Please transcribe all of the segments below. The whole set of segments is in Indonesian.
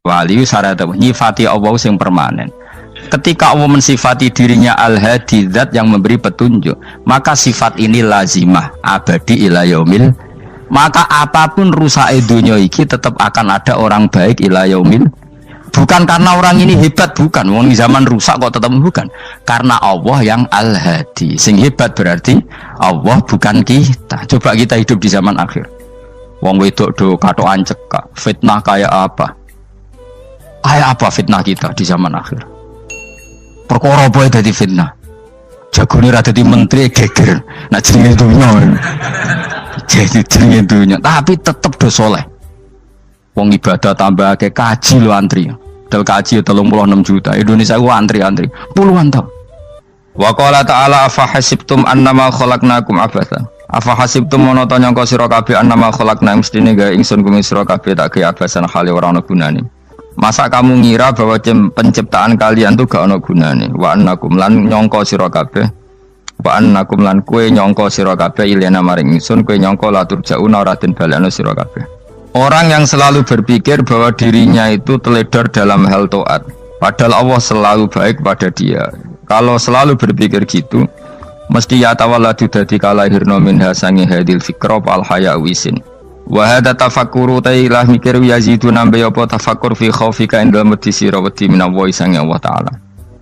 Wali syarat nyifati Allah sing permanen. Ketika Allah mensifati dirinya Al-Hadi, zat yang memberi petunjuk, maka sifat ini lazimah abadi ila yaumil. Maka apapun rusak dunia iki tetap akan ada orang baik ila yaumil. Bukan karena orang ini hebat, bukan. Wong zaman rusak kok tetap bukan. Karena Allah yang Al-Hadi. Sing hebat berarti Allah, bukan kita. Coba kita hidup di zaman akhir. Wong wedok do katokan cekak, fitnah kayak apa? Kayak apa fitnah kita di zaman akhir? Perkara apa dadi fitnah? Jagone ra dadi menteri geger. Nah jenenge dunya. Jadi jenenge dunya, tapi tetep do saleh. Wong ibadah tambah ke kaji lo antri. Del kaji 36 juta. Indonesia gua antri-antri puluhan tahun. Wa qala ta'ala afa hasibtum annama khalaqnakum abatsan. Afa hasibtum monoto nyangka sira kabeh annama khalaqna mestine gawe ingsun kuwi sira kabeh tak gawe abasan hale ora ana gunane. Masa kamu ngira bahwa penciptaan kalian tuh gak ana gunane. Wa annakum lan nyangka sira kabeh. Wa annakum lan kowe nyangka sira kabeh ilena maring ingsun kowe nyangka latur jauna ora den balekno sira kabeh. Orang yang selalu berpikir bahwa dirinya itu teledor dalam hal taat, padahal Allah selalu baik pada dia. Kalau selalu berpikir gitu, mesti ya tawalladu dadi kalahirna min hasangi hadil fikra al haya wisin. Wa hadza tafakkuru tailah mikir yazidu nambe apa tafakkur fi khaufika indal mudisi rawati min Allah sange Allah taala.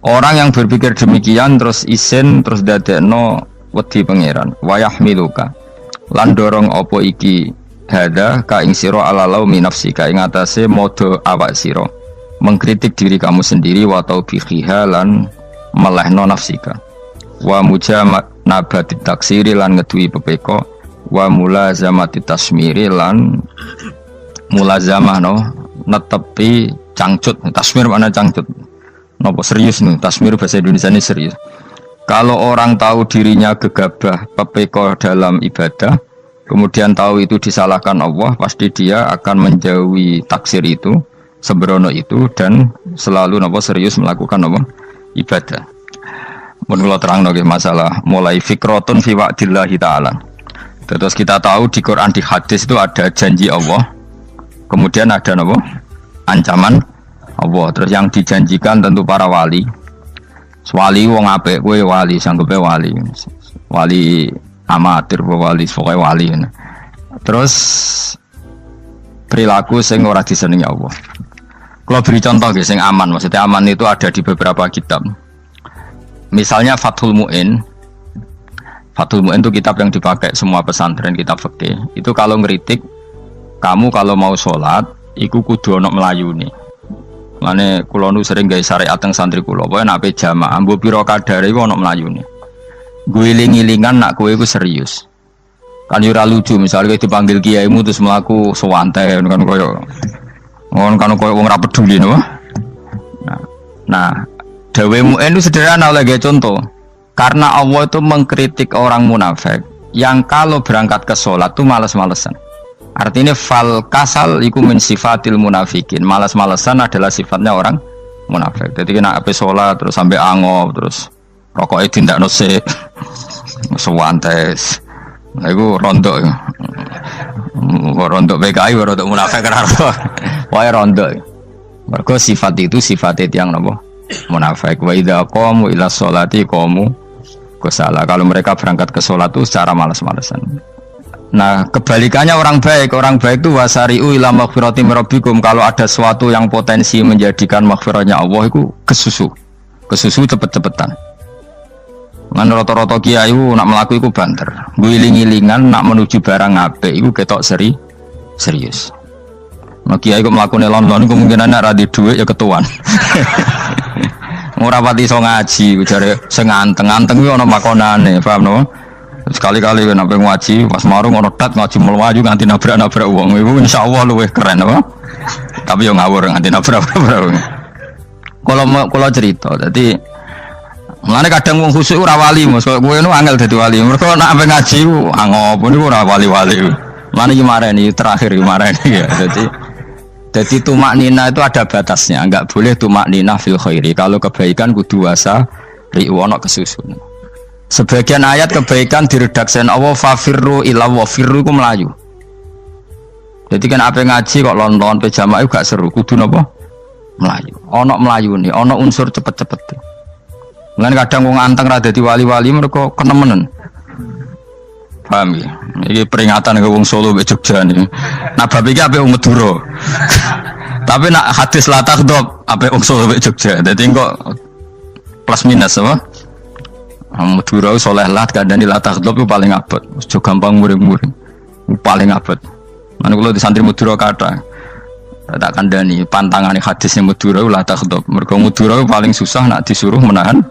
Orang yang berpikir demikian terus isin terus dadekno wedi pangeran. Wa yahmiluka lan dorong apa iki hada ka ing sira alalau min nafsika ing atase modo awak sira mengkritik diri kamu sendiri wa taubihiha lan melehno nafsika wa mujamanabati taksiri lan ngeduwi pepeko wa mulazamati tasmiri lan mulazamah no netepi cangcut. Tasmir mana cangcut nopo serius nih, tasmir bahasa Indonesia ini serius. Kalau orang tahu dirinya gegabah pepeko dalam ibadah kemudian tahu itu disalahkan Allah, pasti dia akan menjauhi taksir itu, sembrono itu, dan selalu nopo serius melakukan nopo ibadah. Menurut terang nopo masalah mulai fikrotun fi wa'dillahi ta'ala. Terus kita tahu di Quran di hadis itu ada janji Allah, kemudian ada nopo ancaman Allah. Terus yang dijanjikan tentu para wali. Wali wong apik, kowe wali, sanggepe wali. Wali amatir wali pokoknya wali. Terus perilaku sing ora disenengi Allah. Kalau beri contoh guys, sing aman, maksudnya aman itu ada di beberapa kitab. Misalnya Fathul Mu'in. Fathul Mu'in itu kitab yang dipakai semua pesantren, kitab fikih. Itu kalau ngeritik kamu kalau mau sholat iku kudu ana melayune. Mane kula nu sering gawe syariat teng santri kula, pokoke nek ape jamaah mbok pira kadare iku ana melayune. Guling-gilingan nak kowe iku serius. Kan yo ora lucu misalnya dipanggil kiaimu terus mlaku sewantai kan koyo wong ora peduli no. Nah, dawemu itu sederhana lagi contoh. Karena Allah itu mengkritik orang munafik yang kalau berangkat ke sholat tuh malas-malesan. Artinya fal kasal iku min sifatil munafikin. Malas-malesan adalah sifatnya orang munafik. Jadi kena ape sholat terus sampai angop terus rokoknya tindak nose sewantes. Nah, itu rontok. Rontok PKI, rontok munafik kenapa? Wah rontok. Mergo sifat itu sifat yang nopo munafik. Wa idza qamu ila sholati qamu kusala. Kalau mereka berangkat ke sholat itu secara malas-malesan. Nah kebalikannya orang baik itu wasari'u ila maghfirati rabbikum. Kalau ada sesuatu yang potensi menjadikan maghfirahnya Allah itu kesusu cepet-cepetan. Ngan rata-rata kiai nak melaku iku banter. Guling-gilingan nak menuju barang apik iku ketok serius. Nah kiai kok mlakune lon-lon kemungkinan nek ra di dhuwit ya ketuan. Ora pati iso ngaji jare sing anteng-anteng kuwi ana makonane, paham no? Sekali-kali nek ngaji pas marung ana tat ngaji mlayu nganti nabrak-nabrak wong. Iku insyaallah luwih keren apa? Tapi yo ngawur nganti nabrak-nabrak. Kalau cerita, jadi mulane kadang wong khusuk ora wali, Mas. Kowe nu angel dadi wali. Mergo nek ampe ngaji angop niku ora wali-wali. Mulane iki mareni terakhir iki mareni ya. Jadi tumak nina itu ada batasnya, enggak boleh tumak nina fil khairi. Kalau kebaikan kudu wasa riwono kesusun. Sebagian ayat kebaikan diredaksikan Allah fafirru ila wa firru ku melayu. Jadi kan apa ngaji kok lon-lon pe jamaah gak seru, kudu napa? melayu. Ono melayu nih, ono unsur cepet-cepet. Lan kadang wong anteng ra dadi wali-wali mereka kenemenen. Paham ya? Ini peringatan ke wong Solo mbek Jogja nih. Nah bab iki ape wong Madura. Tapi nak hadis la takhdab ape wong Solo mbek Jogja. Dadi kok plus minus apa? Madura soleh lah kandhani la takhdab itu paling abot. Aja gampang muring-muring. Paling abot. Lan kula di santri Madura kathah. Tak kandhani pantangane hadisnya Madura la takhdab. Mergo Madura paling susah nak disuruh menahan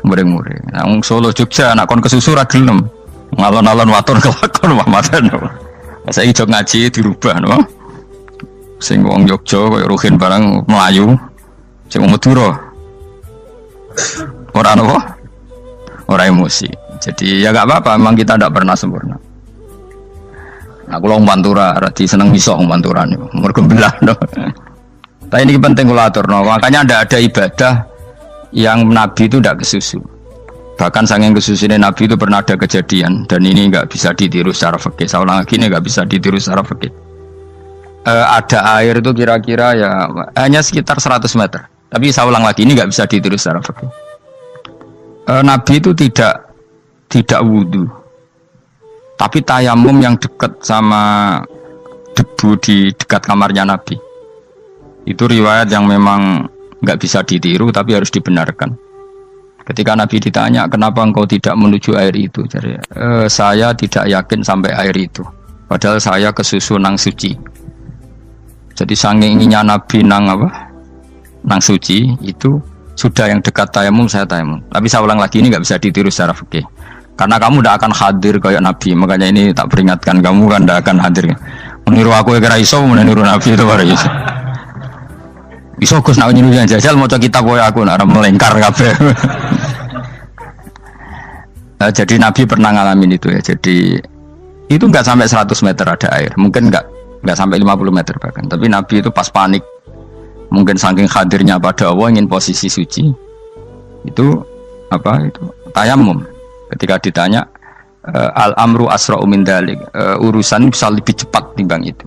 muring-muring. Nah wong Solo Jogja nak kon kesusu ra gelem. Ngalon-alon watur kelakon Muhammadan. Saiki jog ngaji dirubah no. Sing wong Jogja koyo Ruhin barang Melayu, sing wong Madura. Ora apa? Ora emosi. Jadi ya enggak apa-apa, memang kita tidak pernah sempurna. Nah, kula wong Pantura radi seneng misah wong Pantura niku. Mergo belah no. Tapi ini penting kula aturno, makanya ada ibadah yang Nabi itu tidak kesusu. Bahkan saking kesusunya Nabi itu pernah ada kejadian dan ini nggak bisa ditiru secara fikih. Saya ulang lagi ini nggak bisa ditiru secara fikih. Ada air itu kira-kira ya hanya sekitar 100 meter. Tapi saya ulang lagi ini nggak bisa ditiru secara fikih. Nabi itu tidak wudu, tapi tayamum yang dekat sama debu di dekat kamarnya Nabi. Itu riwayat yang memang nggak bisa ditiru tapi harus dibenarkan. Ketika Nabi ditanya, kenapa engkau tidak menuju air itu? Jadi, saya tidak yakin sampai air itu. Padahal saya kesusu nang suci. Jadi saking inginnya Nabi nang suci itu sudah yang dekat tayamum saya tayamum. Tapi saya ulang lagi ini nggak bisa ditiru secara fikih. Karena kamu tidak akan hadir kayak Nabi. Makanya ini tak peringatkan kamu kan tidak akan hadir. Meniru aku yang kira iso, meniru Nabi itu baru iso. Iso Gus nak nyuruh yang jajal mau kitab koyo aku nak melengkar kabeh. Jadi Nabi pernah ngalamin itu ya. Jadi itu enggak sampai 100 meter ada air. Mungkin enggak sampai 50 meter bahkan. Tapi Nabi itu pas panik. Mungkin saking hadirnya pada Allah ingin posisi suci. Itu tayamum. Ketika ditanya al-amru asra'u min dzalik. Urusan bisa lebih cepat timbang itu.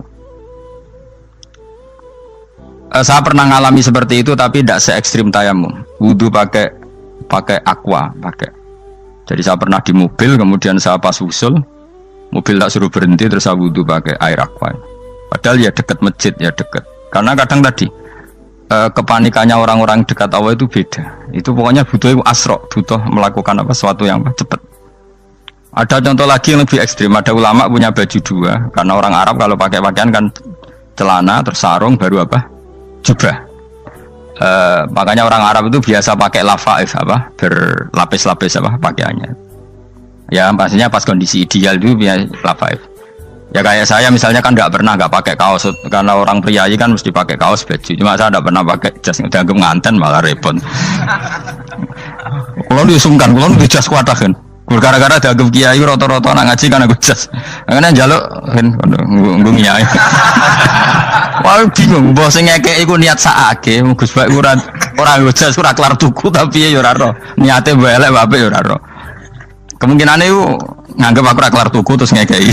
Saya pernah ngalami seperti itu tapi tidak se ekstrim tayamum. Wudu pakai aqua, Jadi saya pernah di mobil, kemudian saya pas usul, mobil tak suruh berhenti terus saya wudu pakai air aqua. Padahal ya dekat masjid ya dekat. Karena kadang tadi kepanikannya orang-orang dekat Allah itu beda. Itu pokoknya butuh asro, butuh melakukan sesuatu yang cepat. Ada contoh lagi yang lebih ekstrim. Ada ulama punya baju dua, karena orang Arab kalau pakai pakaian kan celana terus sarung baru jubah. Makanya orang Arab itu biasa pakai lafaif berlapis-lapis pakaiannya. Ya pastinya pas kondisi ideal itu biasa lafaif. Ya kayak saya misalnya kan nggak pakai kaos karena orang priayi kan mesti pakai kaos baju. Cuma saya nggak pernah pakai jas, dianggap nganten malah repot. Kalau disungkan, kalau di jas kuatakan. Gara-gara dianggap kiai roto-roto nak ngaji kan aku jas. Karena jaluk kan nggung kiai. Wah bingung, bos ngekek iku niat sakake, Gus Bak ora jas ora kelar tuku tapi ya ora ro. Niate elek bape ya ora ro. Kemungkinane iku nganggep aku ora kelar tuku terus ngekeki.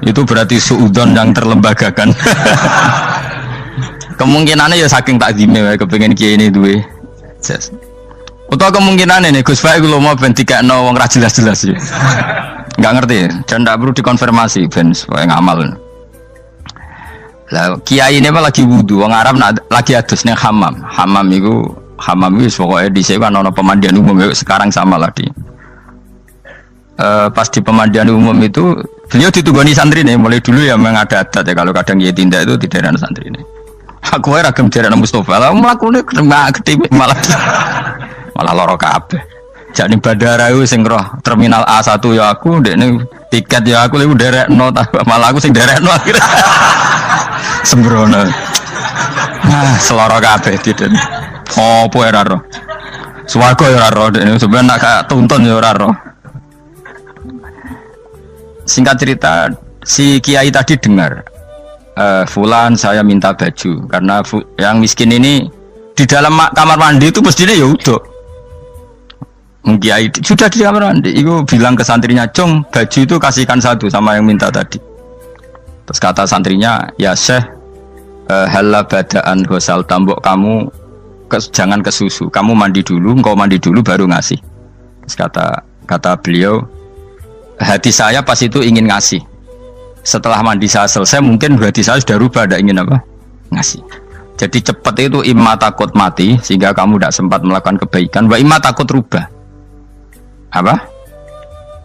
Itu berarti suudzon yang terlembagakan. Kemungkinane ya saking takzime wae kepengin kiai ini duwe jas. Utawa kemungkinane nih Gus Bak iku lomo ben dikekno wong ra jelas-jelas ya. Enggak ngerti dan ndak perlu dikonfirmasi ben supaya ngamal. Lah kiai ini lagi wudu, wong Arab lagi adus ning hammam. Hammam itu pokoknya di sini kan ana pemandian umum sekarang sama lah di. Pas di pemandian umum itu beliau ditugani santri nih, mulai dulu ya memang ada adat ya kalau kadang dia tindak itu di daerah santri nih. Aku ora ragam daerah Mustafa, lah mlakune gede malah loro kabeh. Jadi bandara itu sing roh terminal A1 ya aku, ndekne tiket ya aku lek derekno malah aku sing derekno akhirnya. Sembrono. Seloro kabeh diden. Opo ora ro. Swarga ya ora ro, dene sampeyan nak tuntun ya ora ro. Singkat cerita, si kiai tadi dengar fulan saya minta baju karena yang miskin ini di dalam kamar mandi itu mestinya ya udah. Kiai sudah di kamar mandi, itu bilang ke santrinya, "Cung, baju itu kasihkan satu sama yang minta tadi." Terus kata santrinya, "Ya Syekh, Halla badaan gosal tambok kamu jangan ke susu, kamu mandi dulu, engkau mandi dulu baru ngasih. Terus kata beliau, hati saya pas itu ingin ngasih. Setelah mandi saya selesai, mungkin hati saya sudah rubah, tidak ingin apa? Ngasih. Jadi cepat itu imma takut mati, sehingga kamu tidak sempat melakukan kebaikan. Wa imma takut rubah. Apa?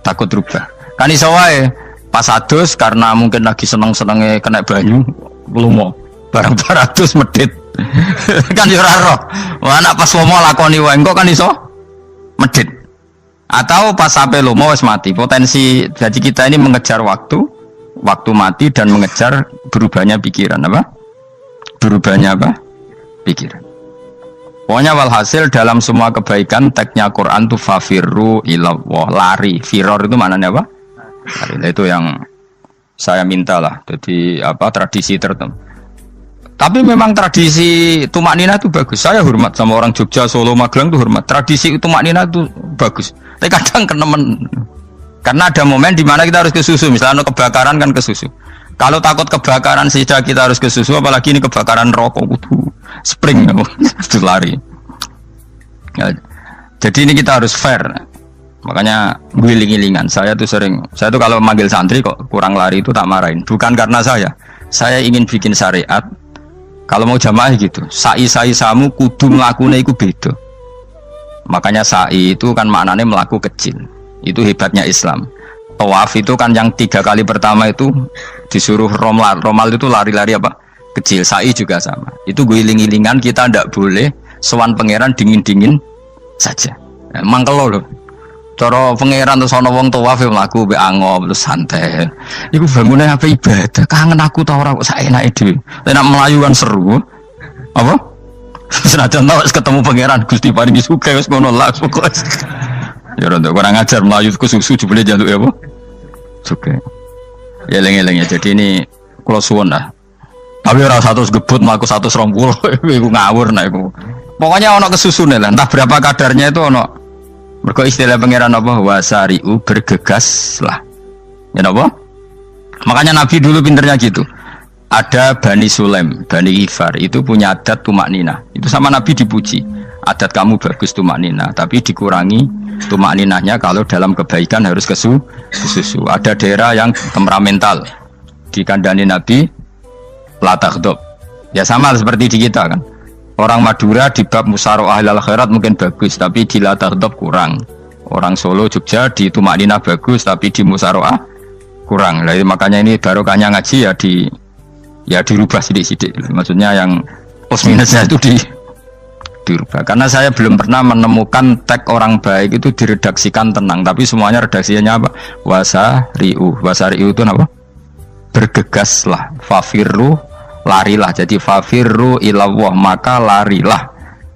Takut rubah. Kan iso wae pas adus karena mungkin lagi seneng-senenge kena banyu, lumo. Barang 200 medit. Kan yo ora roh. Wah nek pas lomo lakoni wae engko kan iso medit. Atau pas sampai lomo wis mati. Potensi jadi kita ini mengejar waktu mati dan mengejar berubahnya pikiran apa? Berubahnya apa? Pikiran. Pokoknya walhasil dalam semua kebaikan teksnya Quran itu fafirru ilallah, lari. Firor itu maknanya apa? Lari. Nah, itu yang saya minta lah. Jadi apa tradisi tertentu. Tapi memang tradisi tumak nina itu bagus. Saya hormat sama orang Jogja, Solo, Magelang itu hormat. Tradisi tumak nina itu bagus. Tapi kadang kenemen. Karena ada momen di mana kita harus ke susu, misalnya kebakaran kan ke susu. Kalau takut kebakaran sehingga kita harus ke susu, apalagi ini kebakaran rokok, spring, itu lari. Ya, jadi ini kita harus fair. Makanya guling-gilingan. Saya tuh kalau manggil santri kok kurang lari itu tak marahin. Bukan karena saya ingin bikin syariat. Kalau mau jamaah gitu, sa'i samu kudu mlakune iku beda. Makanya sa'i itu kan maknanya melaku kecil. Itu hebatnya Islam. Tawaf itu kan yang 3 kali pertama itu disuruh romal itu lari-lari apa? Kecil. Sa'i juga sama. Itu guling-gilingan, kita ndak boleh sowan pangeran dingin-dingin saja. Emang kalau loh. Cara pangeran terus ana wong tawaf mlaku mbek angop terus santai. Iku bangune apa ibadah. Kangen aku ta ora kok saenake dhewe. Nek melayu kan seru. Apa? Senajan wis ketemu pangeran Gusti paringi sugih wis ngono lah pokoke. Ya ora kurang ajar melayu ku susu jebule jaluk ya apa? Sugih. Ya eling-eling ya. Jadi ini kula suwun lah. Tapi ora 100 gebut mlaku 120 iku ngawur nek iku. Pokoknya ana kesusune lah. Entah berapa kadarnya itu ana. Mergo istilah pangeran apa wasari'u bergegas lah. Ya apa? Makanya Nabi dulu pinternya gitu. Ada Bani Sulaim, Bani Ghifar itu punya adat tumak nina. Itu sama Nabi dipuji. Adat kamu bagus tumak nina, tapi dikurangi tumak ninahnya kalau dalam kebaikan harus ke susu. Ada daerah yang temperamental. Dikandani Nabi la taghdab. Ya sama seperti di kita kan. Orang Madura di bab musyawarah ahlul khairat mungkin bagus, tapi di la taghdab kurang. Orang Solo, Jogja di tumak nina bagus, tapi di musyawarah kurang. Jadi makanya ini barokahnya ngaji ya dirubah sidik-sidik. Maksudnya yang plus minusnya itu dirubah. Karena saya belum pernah menemukan tag orang baik itu diredaksikan tenang, tapi semuanya redaksinya apa? Wasari'u. Wasari'u itu apa? Bergegaslah. Fafirru, larilah. Jadi fafirru ilallah, maka larilah.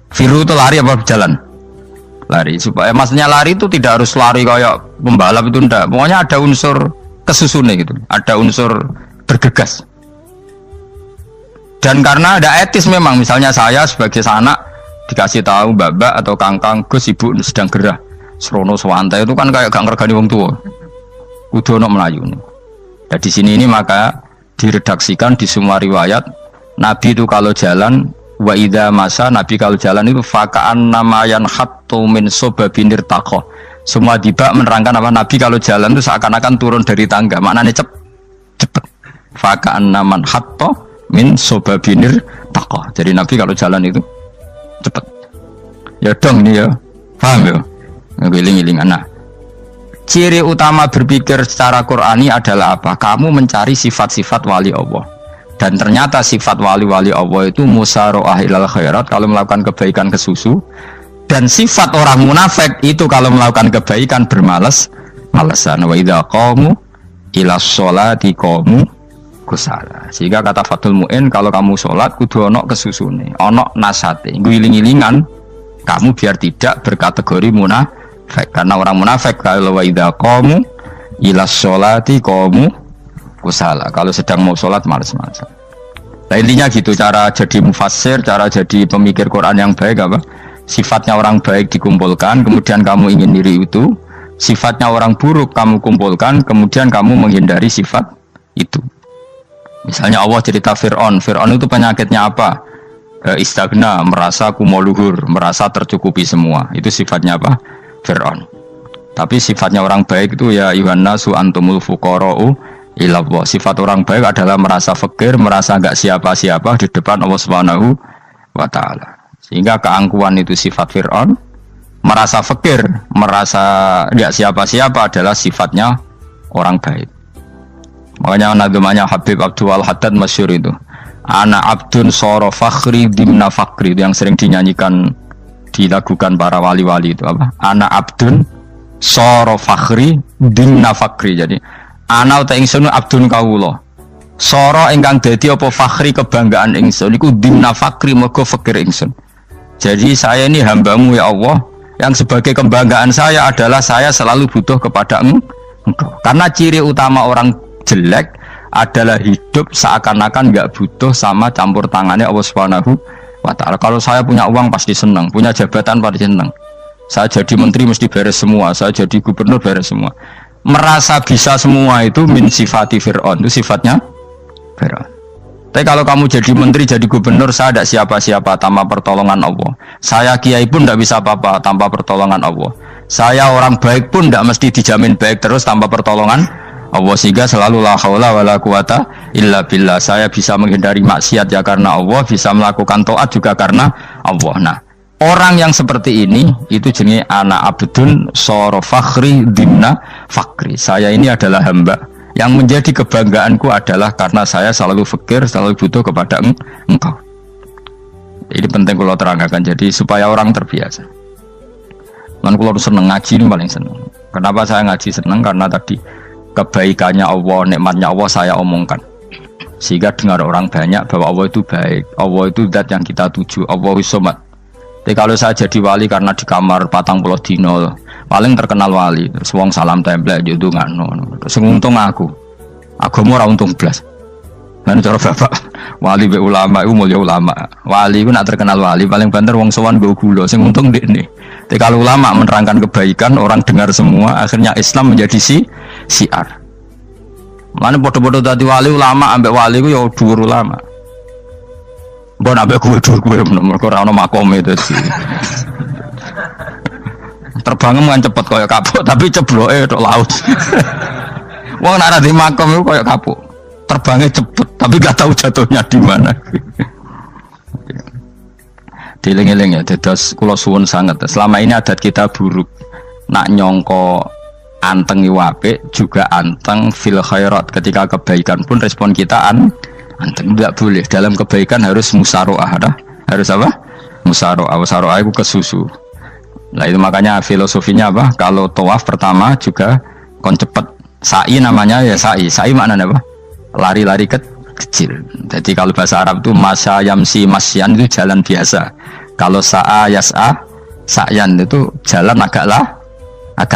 Firu itu lari apa berjalan? Lari. Supaya maksudnya lari itu tidak harus lari kayak pembalap itu enggak. Pokoknya ada unsur kesusunnya gitu. Ada unsur bergegas. Dan karena ada etis memang, misalnya saya sebagai anak dikasih tahu babak atau kangkang Gus ibu sedang gerah serono swantai itu kan kayak gak ngergani wong tua. Kudu ono melayu nih. Dan di sini ini maka diredaksikan di semua riwayat Nabi itu kalau jalan wa idza masa, Nabi kalau jalan itu fakaan namayan hattu min sobabinir takoh. Semua dibak menerangkan apa Nabi kalau jalan itu seakan-akan turun dari tangga. Maknanya cepet. Fakaan naman hatto min sobabinir takoh. Jadi Nabi kalau jalan itu cepet. Ya dong ini ya. Paham ya? Ngiling-ngilingan. Nah, ciri utama berpikir secara Qur'ani adalah apa? Kamu mencari sifat-sifat wali Allah. Dan ternyata sifat wali-wali Allah itu musyaroah ilal khairat, kalau melakukan kebaikan ke susu. Dan sifat orang munafik itu kalau melakukan kebaikan bermalas-malasan. Wa idza qamu ilas sholati qamu kusala. Sehingga kata Fathul Mu'in, kalau kamu sholat kudu ono kesusune, ono nasate, guling-gilingan kamu biar tidak berkategori munafik. Karena orang munafik kalau wa idza qamu ilas sholati qamu kusala, kalau sedang mau sholat malas-malasan. Nah, intinya gitu cara jadi mufassir, cara jadi pemikir Quran yang baik apa? Sifatnya orang baik dikumpulkan, kemudian kamu ingin diri itu. Sifatnya orang buruk kamu kumpulkan, kemudian kamu menghindari sifat itu. Misalnya Allah cerita Fir'aun. Fir'aun itu penyakitnya apa? Istagna, merasa kumoluhur, merasa tercukupi semua. Itu sifatnya apa? Fir'aun. Tapi sifatnya orang baik itu ya Yuhannasu antumul fuqara'u ilallah. Sifat orang baik adalah merasa fakir, merasa enggak siapa-siapa di depan Allah Subhanahu wa taala. Sehingga keangkuhan itu sifat Fir'aun, merasa fakir, merasa enggak siapa-siapa adalah sifatnya orang baik. Makanya nadumanya Habib Abdul Haddad masyhur itu. Ana abdun soro fakhri dimna fakri, yang sering dinyanyikan dilakukan para wali-wali itu apa? Ana abdun soro fakhri dimna fakri. Jadi ana uta ingsun abdun kawula. Soro ingkang dadi apa fakhri kebanggaan ingsun iku dimna fakri mergo fakir ingsun. Jadi saya ini hambamu ya Allah, yang sebagai kebanggaan saya adalah saya selalu butuh kepada Engkau. Karena ciri utama orang jelek adalah hidup seakan-akan nggak butuh sama campur tangannya Allah Subhanahu wa taala. Kalau saya punya uang pasti senang, punya jabatan pasti senang. Saya jadi menteri mesti beres semua, saya jadi gubernur beres semua. Merasa bisa semua itu min sifati Fir'aun, itu sifatnya Fir'aun. Tapi kalau kamu jadi menteri, jadi gubernur, saya tidak siapa-siapa tanpa pertolongan Allah. Saya kiai pun tidak bisa apa-apa tanpa pertolongan Allah. Saya orang baik pun tidak mesti dijamin baik terus tanpa pertolongan Allah. Sehingga selalu la haula wala quwata illa billah. Saya bisa menghindari maksiat ya karena Allah, bisa melakukan taat juga karena Allah. Nah, orang yang seperti ini itu jenis ana abdun soro fakhri dimna fakri. Saya ini adalah hamba yang menjadi kebanggaanku adalah karena saya selalu fakir, selalu butuh kepada Engkau. Ini penting kalau terangkan, jadi supaya orang terbiasa. Man kalau seneng ngaji ini paling seneng. Kenapa saya ngaji seneng? Karena tadi kebaikannya Allah, nikmatnya Allah saya omongkan. Sehingga dengar orang banyak bahwa Allah itu baik, Allah itu zat yang kita tuju, Allahu Somad. Jadi kalau saya jadi wali karena di kamar 40 dino, paling terkenal wali, terus wong salam template jadi ngono. Terus untung aku ora untung blas. Lan cara bapak wali be ulama iku mulya ulama. Wali iku nak terkenal wali paling banter wong sowan nggo gula, sing untung ndekne. Tapi kalau ulama menerangkan kebaikan, orang dengar semua, akhirnya Islam menjadi siar. Mana bodoh-bodoh tadi wali ulama ambek wali ku ya dhuwur ulama. Mbok ambek kuwe dhuwur kuwe mergo ora ono makome dadi. Terbangem kan cepet kaya kapuk tapi cebloke tok laut. Wong nek ora di makom iku kaya kapuk. Terbangnya cepet tapi gak tahu jatuhnya di mana. Dieling-eling ya, dados kula suwun sanget. Selama ini adat kita buruk. Nak nyongko anteng apik juga anteng fil khairat. Ketika kebaikan pun respon kita anteng, tidak boleh. Dalam kebaikan harus musaroah, harus apa? Musaroah. Musaroah itu kesusu. Nah itu makanya filosofinya apa? Kalau tawaf pertama juga kon cepet. Sa'i namanya ya sa'i. Sa'i maknanya apa? Lari-lari kecil. Jadi kalau bahasa Arab itu masya yamsi masyan itu jalan biasa. Kalau sa'a yas'a sa'yan itu jalan agak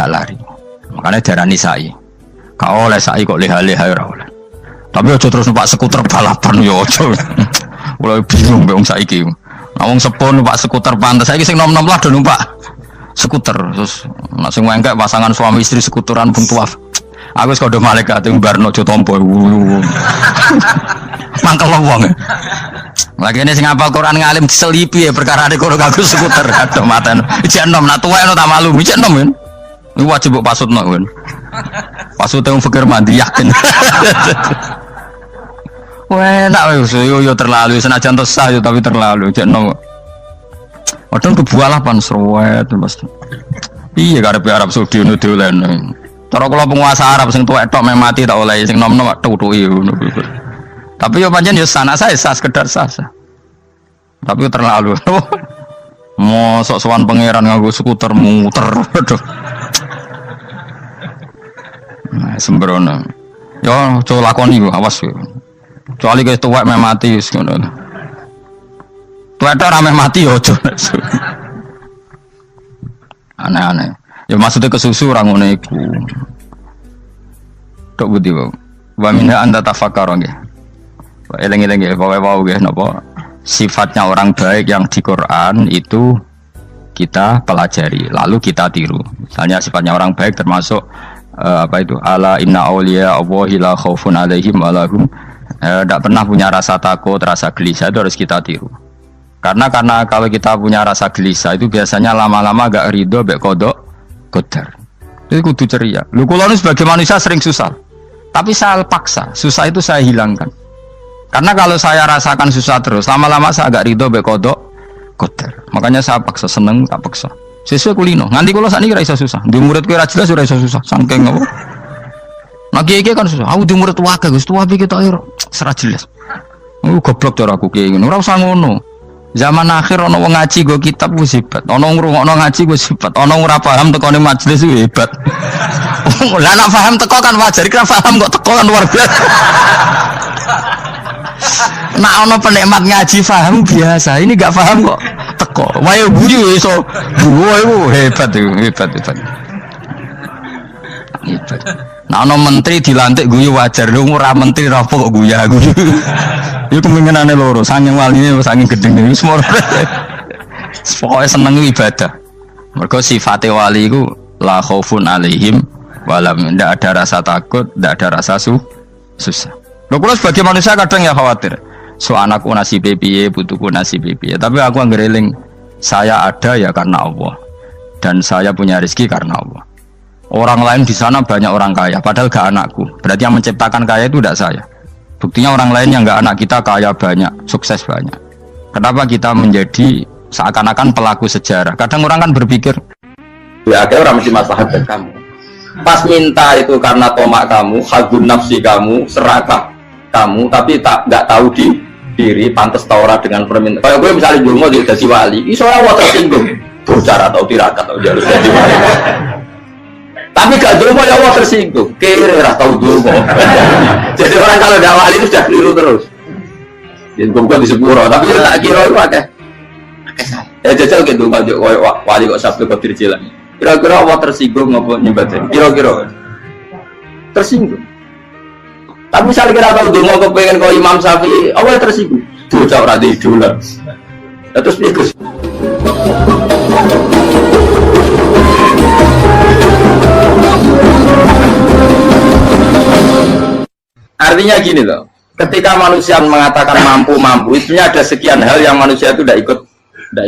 lari. Makanya darani sa'i. Kau oleh sa'i kok leha-leha ora oleh. Tapi aja terus numpak skuter balapan yo aja. Mulai bingung mbek wong saiki. Wong sepuh numpak skuter pantes. Saiki sing nom-nom lah do numpak skuter. Terus nek sing wengkek pasangan suami istri skuteran pun tuaf. Aku wis kodho malaikat ing barno aja tampa. Mangkel wong. Lagi ini sing hafal Quran ngalim diselipi ya perkara ade kono aku skuter aduh maten. Ijek enom nak tuwek tak malu. Ijek enom kan. Iku wajib mbok pasutno kan. Pasute wong fikir mandi yakin. Wah, nak yo terlalu senajan tosah yo tapi terlalu ijek enom. Padahal kebualah pan sruwet Mas. Iya karepe Arab Saudi ngono dolen. Cara kula penguasa Arab sing tuwek tok mati tak oleh sing nom-nom tutuki ngono. Tapi yo pancen yo sanak saya sekedar sasa. Tapi yo terlalu. Mosok sowan pangeran nganggo skuter muter. Aduh. Nah, sembrono. Yo coba lakoni yo awas yo. Kecuali wis tuwek mati wis ngono. Tuwek tok rame mati yo aja. Aneh-aneh. Ya maksudnya kesusu orang ngono iku. Tok budi wae. Wa minha anta tafakkar nggih. Eleng-eleng nggih, pokoke wau nggih napa sifatnya orang baik yang di Quran itu kita pelajari, lalu kita tiru. Misalnya sifatnya orang baik termasuk apa itu? Ala inna auliya Allahi la khaufun alaihim wa lahum Tidak pernah punya rasa takut, rasa gelisah itu harus kita tiru. Karena kalau kita punya rasa gelisah itu biasanya lama-lama agak ridho, bek kodok, kodar. Itu kudu ceria. Lu kalau sebagai manusia sering susah, tapi saya paksa, susah itu saya hilangkan. Karena kalau saya rasakan susah terus, lama-lama saya agak ridho, bek kodok, kodar. Makanya saya paksa, seneng tak paksa. Sesuai kulino. Nganti kalau saat ini kira iso susah. Di murid kira jelas sudah iso susah. Sangking apa? Nah kiai kan susah. Aku di murid wae Gus, tua kita air serah jelas. Goblok cara aku kiai ngono. Ora usah ngono. Zaman akhir ana wong ngaji go kitab wis hebat. Ana ngrungokno ngaji wis hebat. Ana ora paham tekone majelis wis hebat. Lah nek paham teko kan wajar, kira paham kok teko kan luar biasa. Nak ana penikmat ngaji paham biasa. Ini enggak paham kok teko. Wae guyu iso. Wae hebat itu, hebat. Hebat. Nah ana menteri dilantik guyu wajar. Lho ora menteri ra kok guyu. Iku kemungkinane loro, saking waline saking gedeng iki semua. Pokoke seneng ibadah. Mergo sifate wali iku la khaufun alaihim walam, ndak ada rasa takut, ndak ada rasa susah. Lho kula sebagai manusia kadang ya khawatir. So anakku nasibe piye, putuku nasibe piye. Tapi aku anggereling saya ada ya karena Allah. Dan saya punya rezeki karena Allah. Orang lain di sana banyak orang kaya, padahal gak anakku. Berarti yang menciptakan kaya itu tidak saya. Buktinya orang lain yang gak anak kita kaya banyak, sukses banyak. Kenapa kita menjadi seakan-akan pelaku sejarah? Kadang orang kan berpikir, ya akhirnya orang mesti maslahat ke kamu. Pas minta itu karena tomak kamu, hagun nafsi kamu, serakah kamu, tapi nggak tahu diri, pantas taura dengan permintaan. Kalau gue misalnya dulu mau jadi wali, ini soalnya tersinggung, bocor atau tirakat atau jalur jadi wali. Tapi gak dulu ya Allah tersinggung, kira tahu dulu. Jadi orang kalau tidak wali itu sudah keliru terus. Jadi bukan di sepuro, tapi tak kira itu ada. Jajal gitu kalau wali kok sabtu kok dirjilan. Kira-kira Allah tersinggung ngapa nyembah? Kira-kira tersinggung. Tapi misalnya kira tahu dulu mau kepengen kau Imam Syafi'i, Allah tersinggung. Bocah ora di idola. Terus ikut. Artinya gini loh, ketika manusia mengatakan mampu, itu ada sekian hal yang manusia itu tidak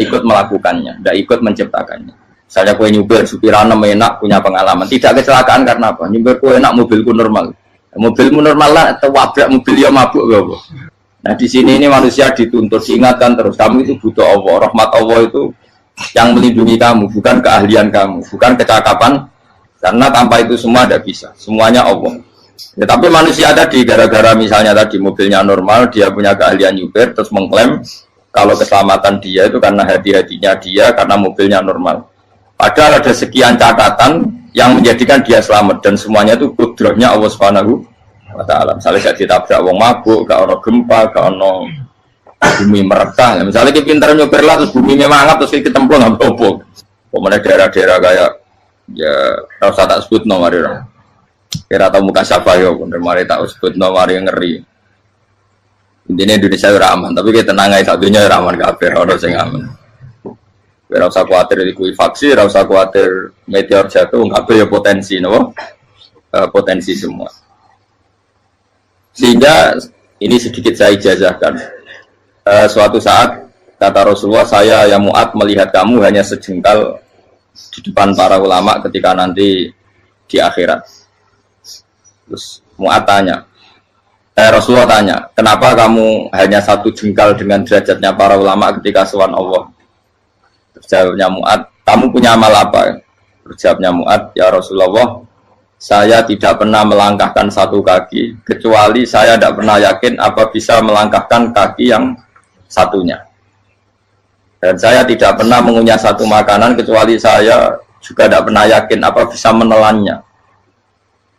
ikut melakukannya, tidak ikut menciptakannya. Misalnya kue nyupir, supirana enak, punya pengalaman, tidak kecelakaan karena apa? Nyupir kue enak, mobilku normal, mobilmu normal lah, atau wabrak mobil ya mabuk gak. Nah di sini ini manusia dituntut, diingatkan terus, kamu itu butuh Allah, rahmat Allah itu yang melindungi kamu, bukan keahlian kamu, bukan kecakapan, karena tanpa itu semua tidak bisa, semuanya Allah. Ya, tapi manusia tadi gara-gara misalnya tadi mobilnya normal, dia punya keahlian nyupir, terus mengklaim kalau keselamatan dia itu karena hati-hatinya dia, karena mobilnya normal. Padahal ada sekian catatan yang menjadikan dia selamat dan semuanya itu kudrahnya Allah Subhanahu wa Ta'ala. Misalnya gak ditabrak wong mabuk, gak ono gempa, gak ono bumi merekah. Misalnya kita pintar nyupir lah terus bumi mangap terus kita templung nggak apa-apa. Pemenang daerah-daerah kayak ya rasa tak sebut nomor orang. Kira tahu muka siapa yo, bener mari tak sebut nomor yang ngeri. Intinya Indonesia ora aman, tapi kita tenang aja satunya ora aman kabeh, ora sing aman. Ora usah kuwatir likuifaksi, ora usah kuwatir meteor jatuh, kabeh ya potensi, no? Potensi semua. Sehingga ini sedikit saya ijazahkan. Suatu saat kata Rasulullah, saya yang Mu'ad melihat kamu hanya sejengkal di depan para ulama ketika nanti di akhirat. Terus Mu'ad tanya, Rasulullah tanya, kenapa kamu hanya satu jengkal dengan derajatnya para ulama ketika sowan Allah? Terus jawabnya Mu'ad, kamu punya amal apa? Terus jawabnya Mu'ad, ya Rasulullah, saya tidak pernah melangkahkan satu kaki, kecuali saya tidak pernah yakin apa bisa melangkahkan kaki yang satunya. Dan saya tidak pernah mengunyah satu makanan, kecuali saya juga tidak pernah yakin apa bisa menelannya.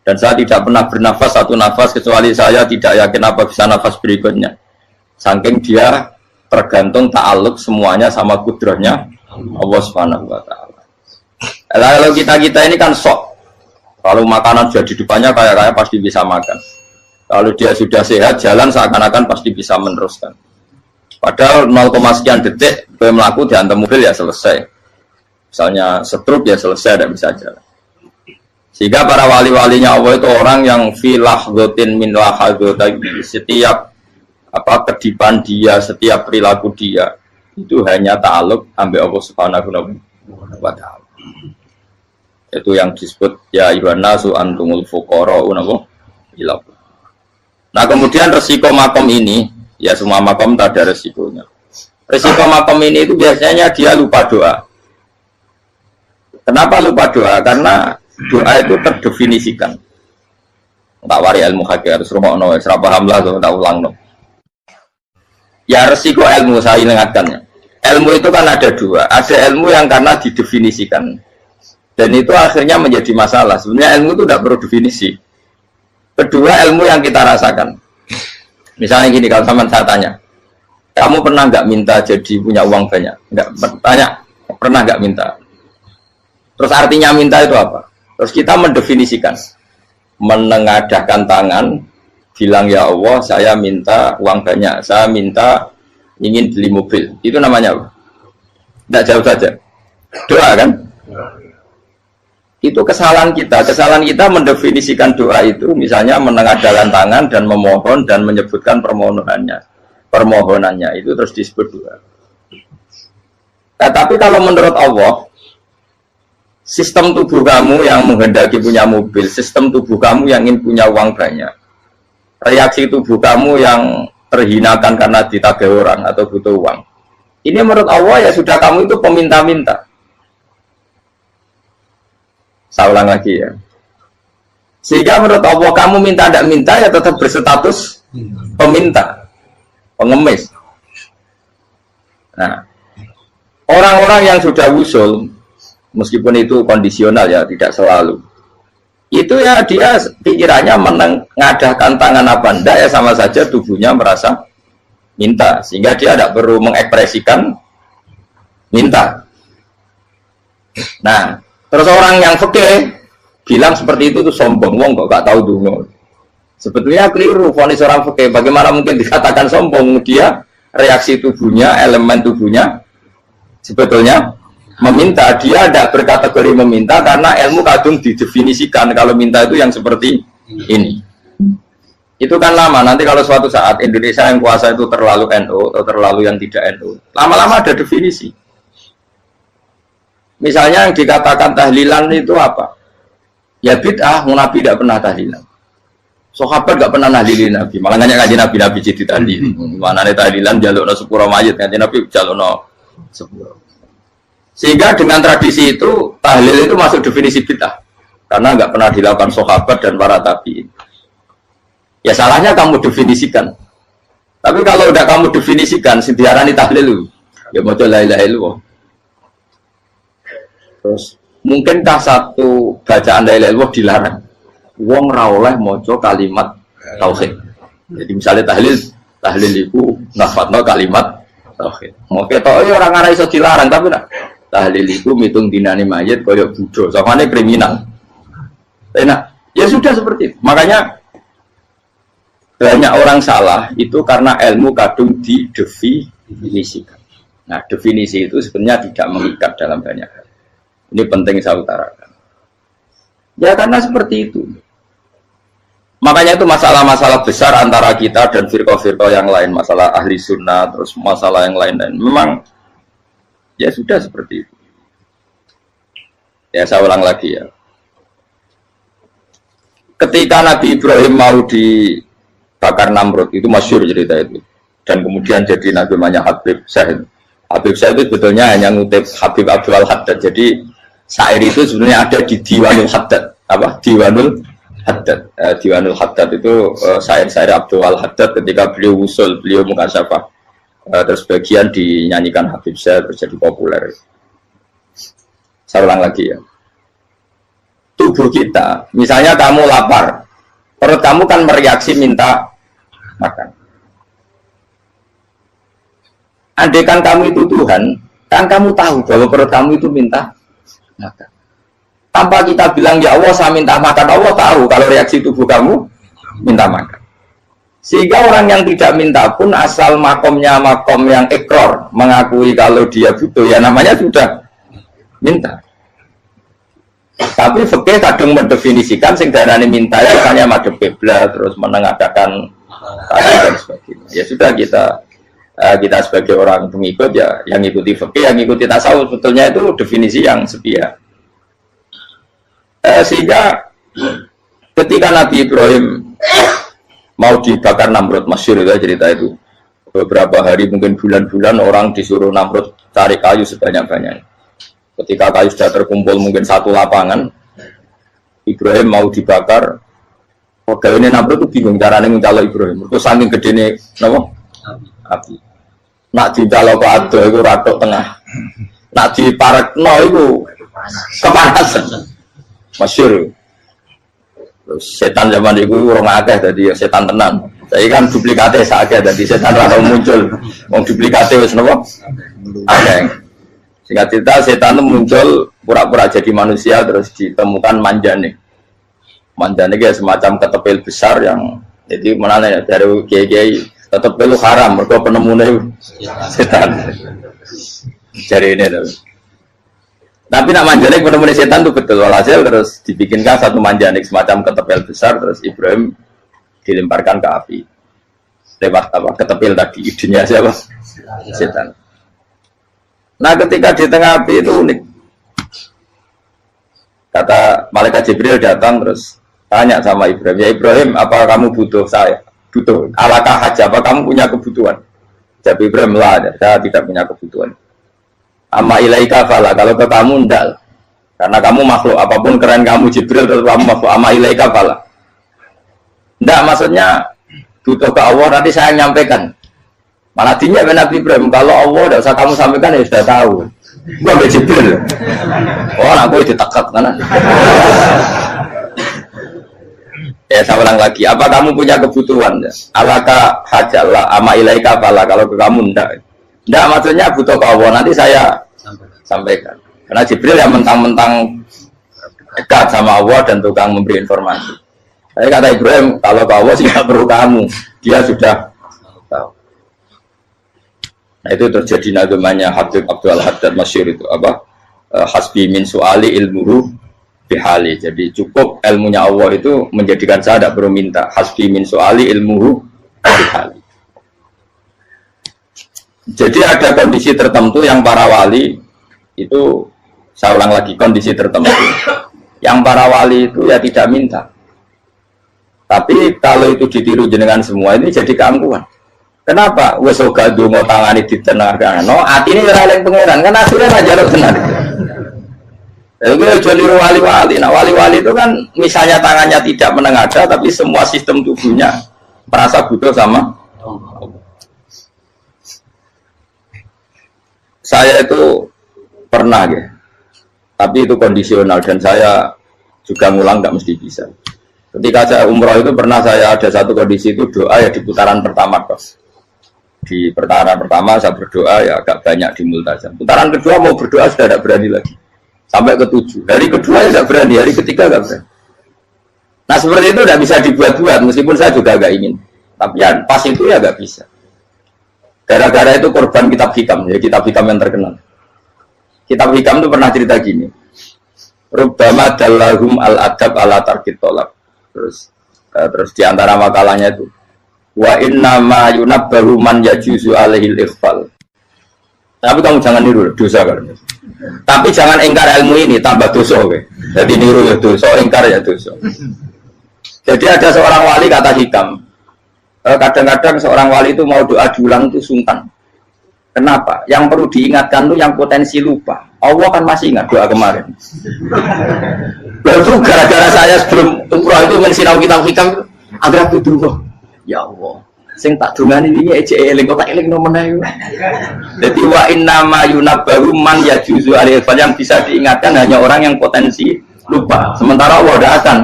Dan saya tidak pernah bernafas satu nafas kecuali saya tidak yakin apa bisa nafas berikutnya. Saking dia tergantung ta'aluk semuanya sama kudrahnya Allah Subhanahu wa Ta'ala. Kalau kita ini kan sok. Kalau makanan sudah di depannya kayak pasti bisa makan. Kalau dia sudah sehat jalan seakan-akan pasti bisa meneruskan. Padahal 0, sekian detik gue melaku dihantam mobil ya selesai. Misalnya stroke ya selesai, tidak bisa jalan. Sehingga para wali-walinya Allah itu orang yang fi lahzatin min lahadzati, setiap kedipan dia, setiap perilaku dia itu hanya ta'alluq ambil Allah Subhanahu wa ta'ala. Itu yang disebut ya ayyuhan nasu antumul fuqara'u ila. Nah, kemudian resiko makom ini, ya semua makom tak ada resikonya. Resiko makom ini itu biasanya dia lupa doa. Kenapa lupa doa? Karena doa itu terdefinisikan. Tak wari ilmu hakik harus rumakno, wis ra paham lah tak ulangno. Ya resiko ilmu saya ingatkannya. Ilmu itu kan ada dua. Ada ilmu yang karena didefinisikan. Dan itu akhirnya menjadi masalah. Sebenarnya ilmu itu tidak perlu definisi. Kedua, ilmu yang kita rasakan. Misalnya gini, kalau sama saya tanya, kamu pernah nggak minta jadi punya uang banyak? Nggak tanya, pernah nggak minta? Terus artinya minta itu apa? Terus kita mendefinisikan, menengadahkan tangan, bilang ya Allah, saya minta uang banyak, saya minta ingin beli mobil. Itu namanya apa? Tidak jauh saja. Doa kan? Itu kesalahan kita. Kesalahan kita mendefinisikan doa itu, misalnya menengadahkan tangan dan memohon dan menyebutkan permohonannya itu terus disebut doa. Nah, tapi kalau menurut Allah, sistem tubuh kamu yang menghendaki punya mobil, sistem tubuh kamu yang ingin punya uang banyak, reaksi tubuh kamu yang terhinakan karena ditagih orang atau butuh uang, ini menurut Allah ya sudah kamu itu peminta-minta. Saya ulang lagi ya. Sehingga menurut Allah kamu minta tidak minta ya tetap berstatus peminta, pengemis. Nah, orang-orang yang sudah usul, meskipun itu kondisional ya, tidak selalu. Itu ya dia pikirannya menengadahkan tangan apa enggak ya sama saja tubuhnya merasa minta. Sehingga dia tidak perlu mengekspresikan minta. Nah, terus orang yang fikih bilang seperti itu tuh sombong, wong kok gak tahu dungo. Sebetulnya keliru vonis orang fikih. Bagaimana mungkin dikatakan sombong? Dia reaksi tubuhnya, elemen tubuhnya sebetulnya meminta. Dia tidak berkategori meminta karena ilmu kadung didefinisikan kalau minta itu yang seperti ini. Itu kan lama. Nanti kalau suatu saat Indonesia yang kuasa itu terlalu NU atau terlalu yang tidak NU, lama-lama ada definisi. Misalnya yang dikatakan tahlilan itu apa? Ya bid'ah, Nabi tidak pernah tahlilan. Sahabat tidak pernah nahlilin Nabi. Malah nanya kaji Nabi jadi tahlil. Mana nih tahlilan jalukno sepuro mayit, kaji Nabi jalukno sepuro. Sehingga dengan tradisi itu tahlil itu masuk definisi bid'ah. Karena nggak pernah dilakukan sahabat dan para tabi'in. Ya salahnya kamu definisikan. Tapi kalau udah kamu definisikan, diarani tahlil, ya mau la ilaha illallah. Terus mungkinkah satu bacaan la ilaha illallah dilarang? Wong ra oleh maca kalimat tauhid. Jadi misalnya tahlil itu nafatno kalimat tauhid. Oke, toh orang ora iso dilarang tapi nak tahlil itu mitung dinani mayit kaya budo, samane kriminal. Enak. Ya sudah seperti itu. Makanya banyak orang salah itu karena ilmu kadung didefinisikan. Nah, definisi itu sebenarnya tidak mengikat dalam banyak hal. Ini penting saya utarakan. Ya karena seperti itu. Makanya itu masalah-masalah besar antara kita dan firqah-firqah yang lain, masalah ahli sunnah, terus masalah yang lain-lain. Memang ya sudah seperti itu. Ya saya ulang lagi ya. Ketika Nabi Ibrahim mau dibakar Namrud, itu masyhur cerita itu. Dan kemudian jadi Nabi namanya Habib Syahid. Habib Syahid itu sebetulnya hanya ngutip Habib Abdul Haddad. Jadi syair itu sebenarnya ada di Diwanul Haddad. Apa? Diwanul Haddad. Diwanul Haddad itu syair-syair Abdul Haddad ketika beliau usul, beliau mukasyafah. Terus bagian dinyanyikan Habib Syahid terjadi populer. Saya ulang lagi ya. Tubuh kita, misalnya kamu lapar, perut kamu kan mereaksi minta makan. Andaikan kamu itu Tuhan, kan kamu tahu bahwa perut kamu itu minta makan. Tanpa kita bilang ya Allah saya minta makan, Allah tahu kalau reaksi tubuh kamu minta makan. Sehingga orang yang tidak minta pun asal makomnya makom yang ikrar, mengakui kalau dia butuh, ya namanya sudah minta. Tapi fikih kadang mendefinisikan sing darane minta itu hanya madhep kiblat terus menengadakan dan sebagainya. Ya sudah kita sebagai orang pengikut ya yang ikuti fikih, yang ikuti tasawuf sebetulnya itu definisi yang sepihak. Sehingga ketika Nabi Ibrahim mau dibakar Namrud, masyhur itu cerita itu. Beberapa hari mungkin bulan-bulan orang disuruh Namrud cari kayu sebanyak-banyaknya. Ketika kayu sudah terkumpul mungkin satu lapangan, Ibrahim mau dibakar. Pegawainya Namrud itu bingung caranya mencalon Ibrahim. Terus saking gedene napa? Api. Nak dicalon ke ado itu ratok tengah. Nak diparekno itu kepanasan. Masyhur. Setan zaman itu orang akeh tadi setan tenan. Saya kan duplikatnya sakit tadi setan rano muncul. Wong duplikatnya wis napa? Akeh. Singkat cerita setan itu muncul pura-pura jadi manusia terus ditemukan manjane. Manjane kayak semacam ketepil besar yang jadi mana ya dari kiai-kiai ketepil haram mergo penemune setan. Jari ini tuh. Tapi nak manjane penemune setan itu betul walhasil terus dibikinkan satu manjane semacam ketepil besar terus Ibrahim dilemparkan ke api lewat apa ketepil tadi idenya siapa setan. Nah ketika di tengah api itu unik, kata malaikat Jibril datang terus tanya sama Ibrahim, ya Ibrahim apa kamu butuh saya, butuh alakah haja, apa kamu punya kebutuhan? Jawab Ibrahim lah, saya tidak punya kebutuhan. Amma ilaika fala, kalau ke kamu ndak, karena kamu makhluk apapun keren kamu Jibril tetap kamu makhluk. Amma ilaika fala. Tidak, maksudnya butuh ke Allah nanti saya nyampaikan. Malah dinya Nabi Ibrahim kalau Allah tidak usah kamu sampaikan ya sudah tahu. Gua be Jibril. Oh, aku ditekak kan. Ya saya ulang lagi. Apa kamu punya kebutuhan? Alaka hajalah ama ilaika fala kalau ke kamu tidak. Tidak, maksudnya butuh ke Allah nanti saya sampaikan. Karena Jibril yang mentang-mentang dekat sama Allah dan tukang memberi informasi. Saya kata Ibrahim, kalau ke Allah sih nggak perlu kamu, dia sudah tahu. Nah itu terjadi nagamanya Habib Abdul Haddad masyhur itu apa? Hasbi min su'ali ilmuhu bihali. Jadi cukup ilmunya Allah itu menjadikan saya tidak perlu minta. Hasbi min su'ali ilmuhu bihali. Jadi ada kondisi tertentu yang para wali itu, saya ulang lagi kondisi tertentu, yang para wali itu ya tidak minta. Tapi kalau itu ditiru jenengan semua ini jadi keangkuhan. Kenapa? Wes oga donga tangane ditenangkan. No, atine ora eling pangeran kan akhirnya aja lo tenan. Itu jadi wali-wali. Nah, wali-wali itu kan misalnya tangannya tidak menengadah tapi semua sistem tubuhnya merasa butuh sama saya itu pernah ya. Tapi itu kondisional dan saya juga ngulang nggak mesti bisa. Ketika saya umroh itu pernah saya ada satu kondisi itu doa ya di putaran pertama kok. Di putaran pertama saya berdoa ya agak banyak di multazam. Putaran kedua mau berdoa sudah tidak berani lagi. Sampai ke-7. Hari kedua ya tidak berani, hari ketiga tidak berani. Nah seperti itu tidak bisa dibuat-buat meskipun saya juga agak ingin. Tapi ya pas itu ya nggak bisa. Gara-gara itu korban kitab hikam, ya kitab hikam yang terkenal. Kitab hikam itu pernah cerita gini. Rubbama dallahum al-adab ala tarkit tolak. Terus di antara makalahnya itu wa inna ma yunabbahu man yajuzu alaihil ikhfal. Tapi kamu jangan niru dosa kan. Tapi jangan ingkar ilmu ini tambah dosa oke. Jadi niru ya dosa, ingkar ya dosa. Jadi ada seorang wali kata hikam. Kadang-kadang seorang wali itu mau doa diulang itu sungkan. Kenapa? Yang perlu diingatkan itu yang potensi lupa. Allah kan masih ingat doa kemarin. Lalu gara-gara saya sebelum umroh itu mensinau kitab hikam agar aku dulu. Ya Allah, sing tak dungani ini aja eling kok tak eling nomor ae. Jadi wa inna ma yunabbahu man yajuzu alaihi yang bisa diingatkan hanya orang yang potensi lupa. Sementara Allah udah akan.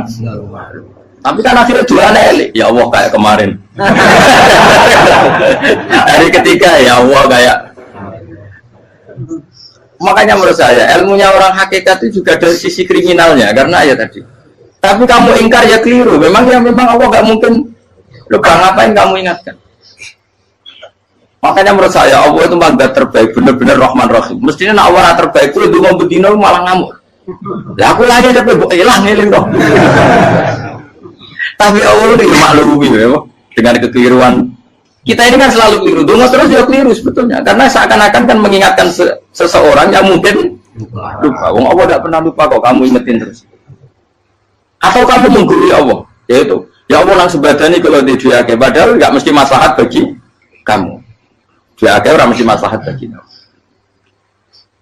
Tapi kan akhirnya doanya eling. Ya Allah kayak kemarin. Hari ketiga ya Allah kayak. Makanya menurut saya ilmunya orang hakikat itu juga dari sisi kriminalnya karena ya tadi. Tapi kamu ingkar ya keliru. Memang Allah nggak mungkin lupa ngapain kamu ingatkan. Makanya menurut saya Allah itu mazat terbaik benar-benar Rahman Rahim. Mestinya Allah terbaik itu mau bedino malah ngamuk. Lah aku lagi tapi mbok ilang eling kok. Tapi Allah itu maklumi ya, dengan kekeliruan. Kita ini kan selalu keliru, donga terus ya keliru sebetulnya. Karena seakan-akan kan mengingatkan seseorang yang mungkin lupa. Wong Allah tidak pernah lupa kok, kamu ingetin terus. Atau kamu menggurui Allah, yaitu ya Allah langsung badani kalau di duake, padahal nggak mesti maslahat bagi kamu. Duake orang mesti maslahat bagi kamu.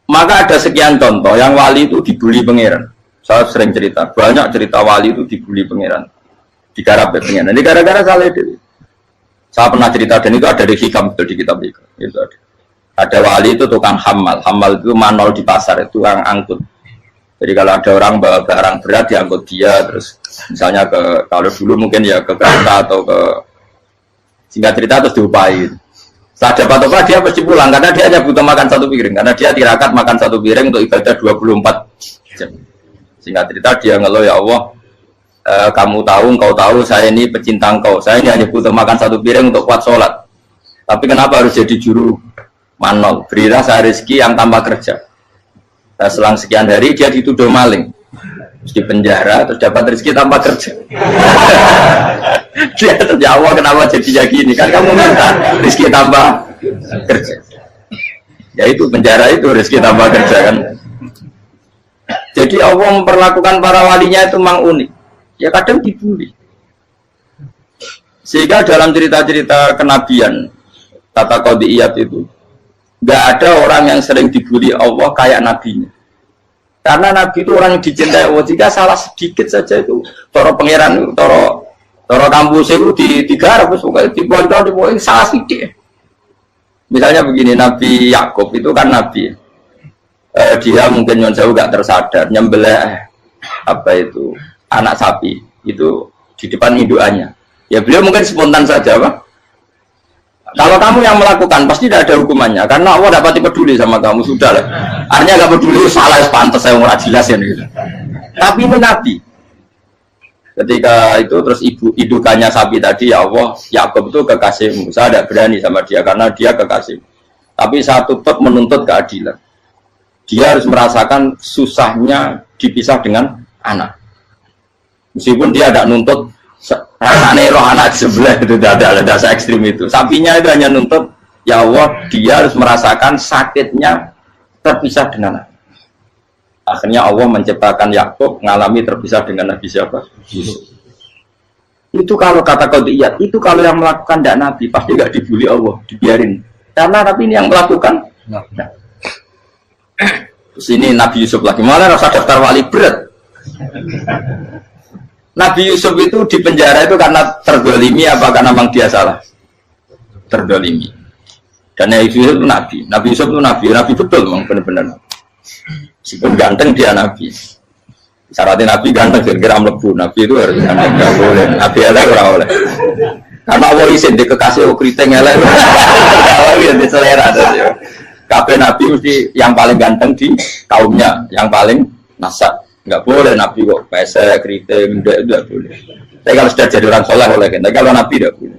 Maka ada sekian contoh yang wali itu dibully pangeran. Saya sering cerita, banyak cerita wali itu dibully pangeran. Digarap pengen. Ini gara-gara salah itu. Saya pernah cerita dan itu ada di hikam itu di kitab itu. Itu ada. Ada wali itu tukang hamal. Hamal itu manol di pasar itu tukang angkut. Jadi kalau ada orang bawa barang berat diangkut dia, terus misalnya ke kalau dulu mungkin ya ke kereta atau ke singkat cerita terus diupai. Saat dapat apa dia pasti pulang karena dia hanya butuh makan satu piring karena dia tirakat makan satu piring untuk ibadah 24 jam. Singkat cerita dia ngeluh ya Allah. Kamu tahu, engkau tahu, saya ini pecinta engkau. Saya ini hanya butuh makan satu piring untuk kuat sholat. Tapi kenapa harus jadi juru manol? Berilah saya rezeki yang tanpa kerja. Nah, selang sekian hari dia dituduh maling, terus di penjara, terus dapat rezeki tanpa kerja. Dia terjawab kenapa jadinya gini? Kan kamu minta rezeki tanpa kerja. Ya itu penjara itu rezeki tanpa kerja kan. Jadi Allah memperlakukan para walinya itu memang unik. Ya kadang dibully. Sehingga dalam cerita-cerita kenabian kata Qadiyat itu nggak ada orang yang sering dibully Allah kayak nabinya. Karena nabi itu orang yang dicintai Allah. Jika salah sedikit saja itu toro pangeran, toro kampus itu digarap, pokoknya dibontol, salah sedikit. Misalnya begini, Nabi Yakub itu kan nabi. Dia mungkin yang jauh nggak tersadar nyembelih apa itu anak sapi itu di depan indukannya. Ya beliau mungkin spontan saja, Pak. Kalau kamu yang melakukan pasti tidak ada hukumannya karena Allah dapat peduli sama kamu sudah lah. Artinya nggak peduli salah pantas saya nggak jelas ya gitu. Tapi itu Nabi. Ketika itu terus indukannya sapi tadi ya Allah Yakub itu kekasihmu. Saya tidak berani sama dia karena dia kekasih. Tapi saya tetap menuntut keadilan. Dia harus merasakan susahnya dipisah dengan anak. Meskipun dia tidak nuntut rasanya roh anak sebelah itu tidak ada dasar ekstrim itu. Sapinya itu hanya nuntut ya Allah dia harus merasakan sakitnya terpisah dengan anak. Akhirnya Allah menciptakan Yakub mengalami terpisah dengan Nabi siapa? Yusuf. Itu kalau kata Qadiyat, itu kalau yang melakukan tidak Nabi pasti nggak dibully Allah, dibiarin. Karena Nabi ini yang melakukan. Nah. Terus ini Nabi Yusuf lagi malah rasa daftar wali berat. Nabi Yusuf itu di penjara itu karena terdolimi apa karena memang dia salah? Terdolimi. Dan Nabi Yusuf itu Nabi. Nabi Yusuf itu Nabi. Nabi betul memang benar-benar. Meskipun ganteng dia Nabi. Syaratnya Nabi ganteng kira-kira mlebu. Nabi itu harus ganteng. Gak boleh. Nabi elek ora oleh. Karena Allah isin di kekasih keriting elek. Allah yang diselera. Kabeh Nabi mesti yang paling ganteng di kaumnya. Yang paling nasab. Enggak boleh Nabi kok pesek, keriting, enggak boleh. Tapi kalau sudah jadi orang soleh boleh kan. Tapi kalau Nabi enggak boleh.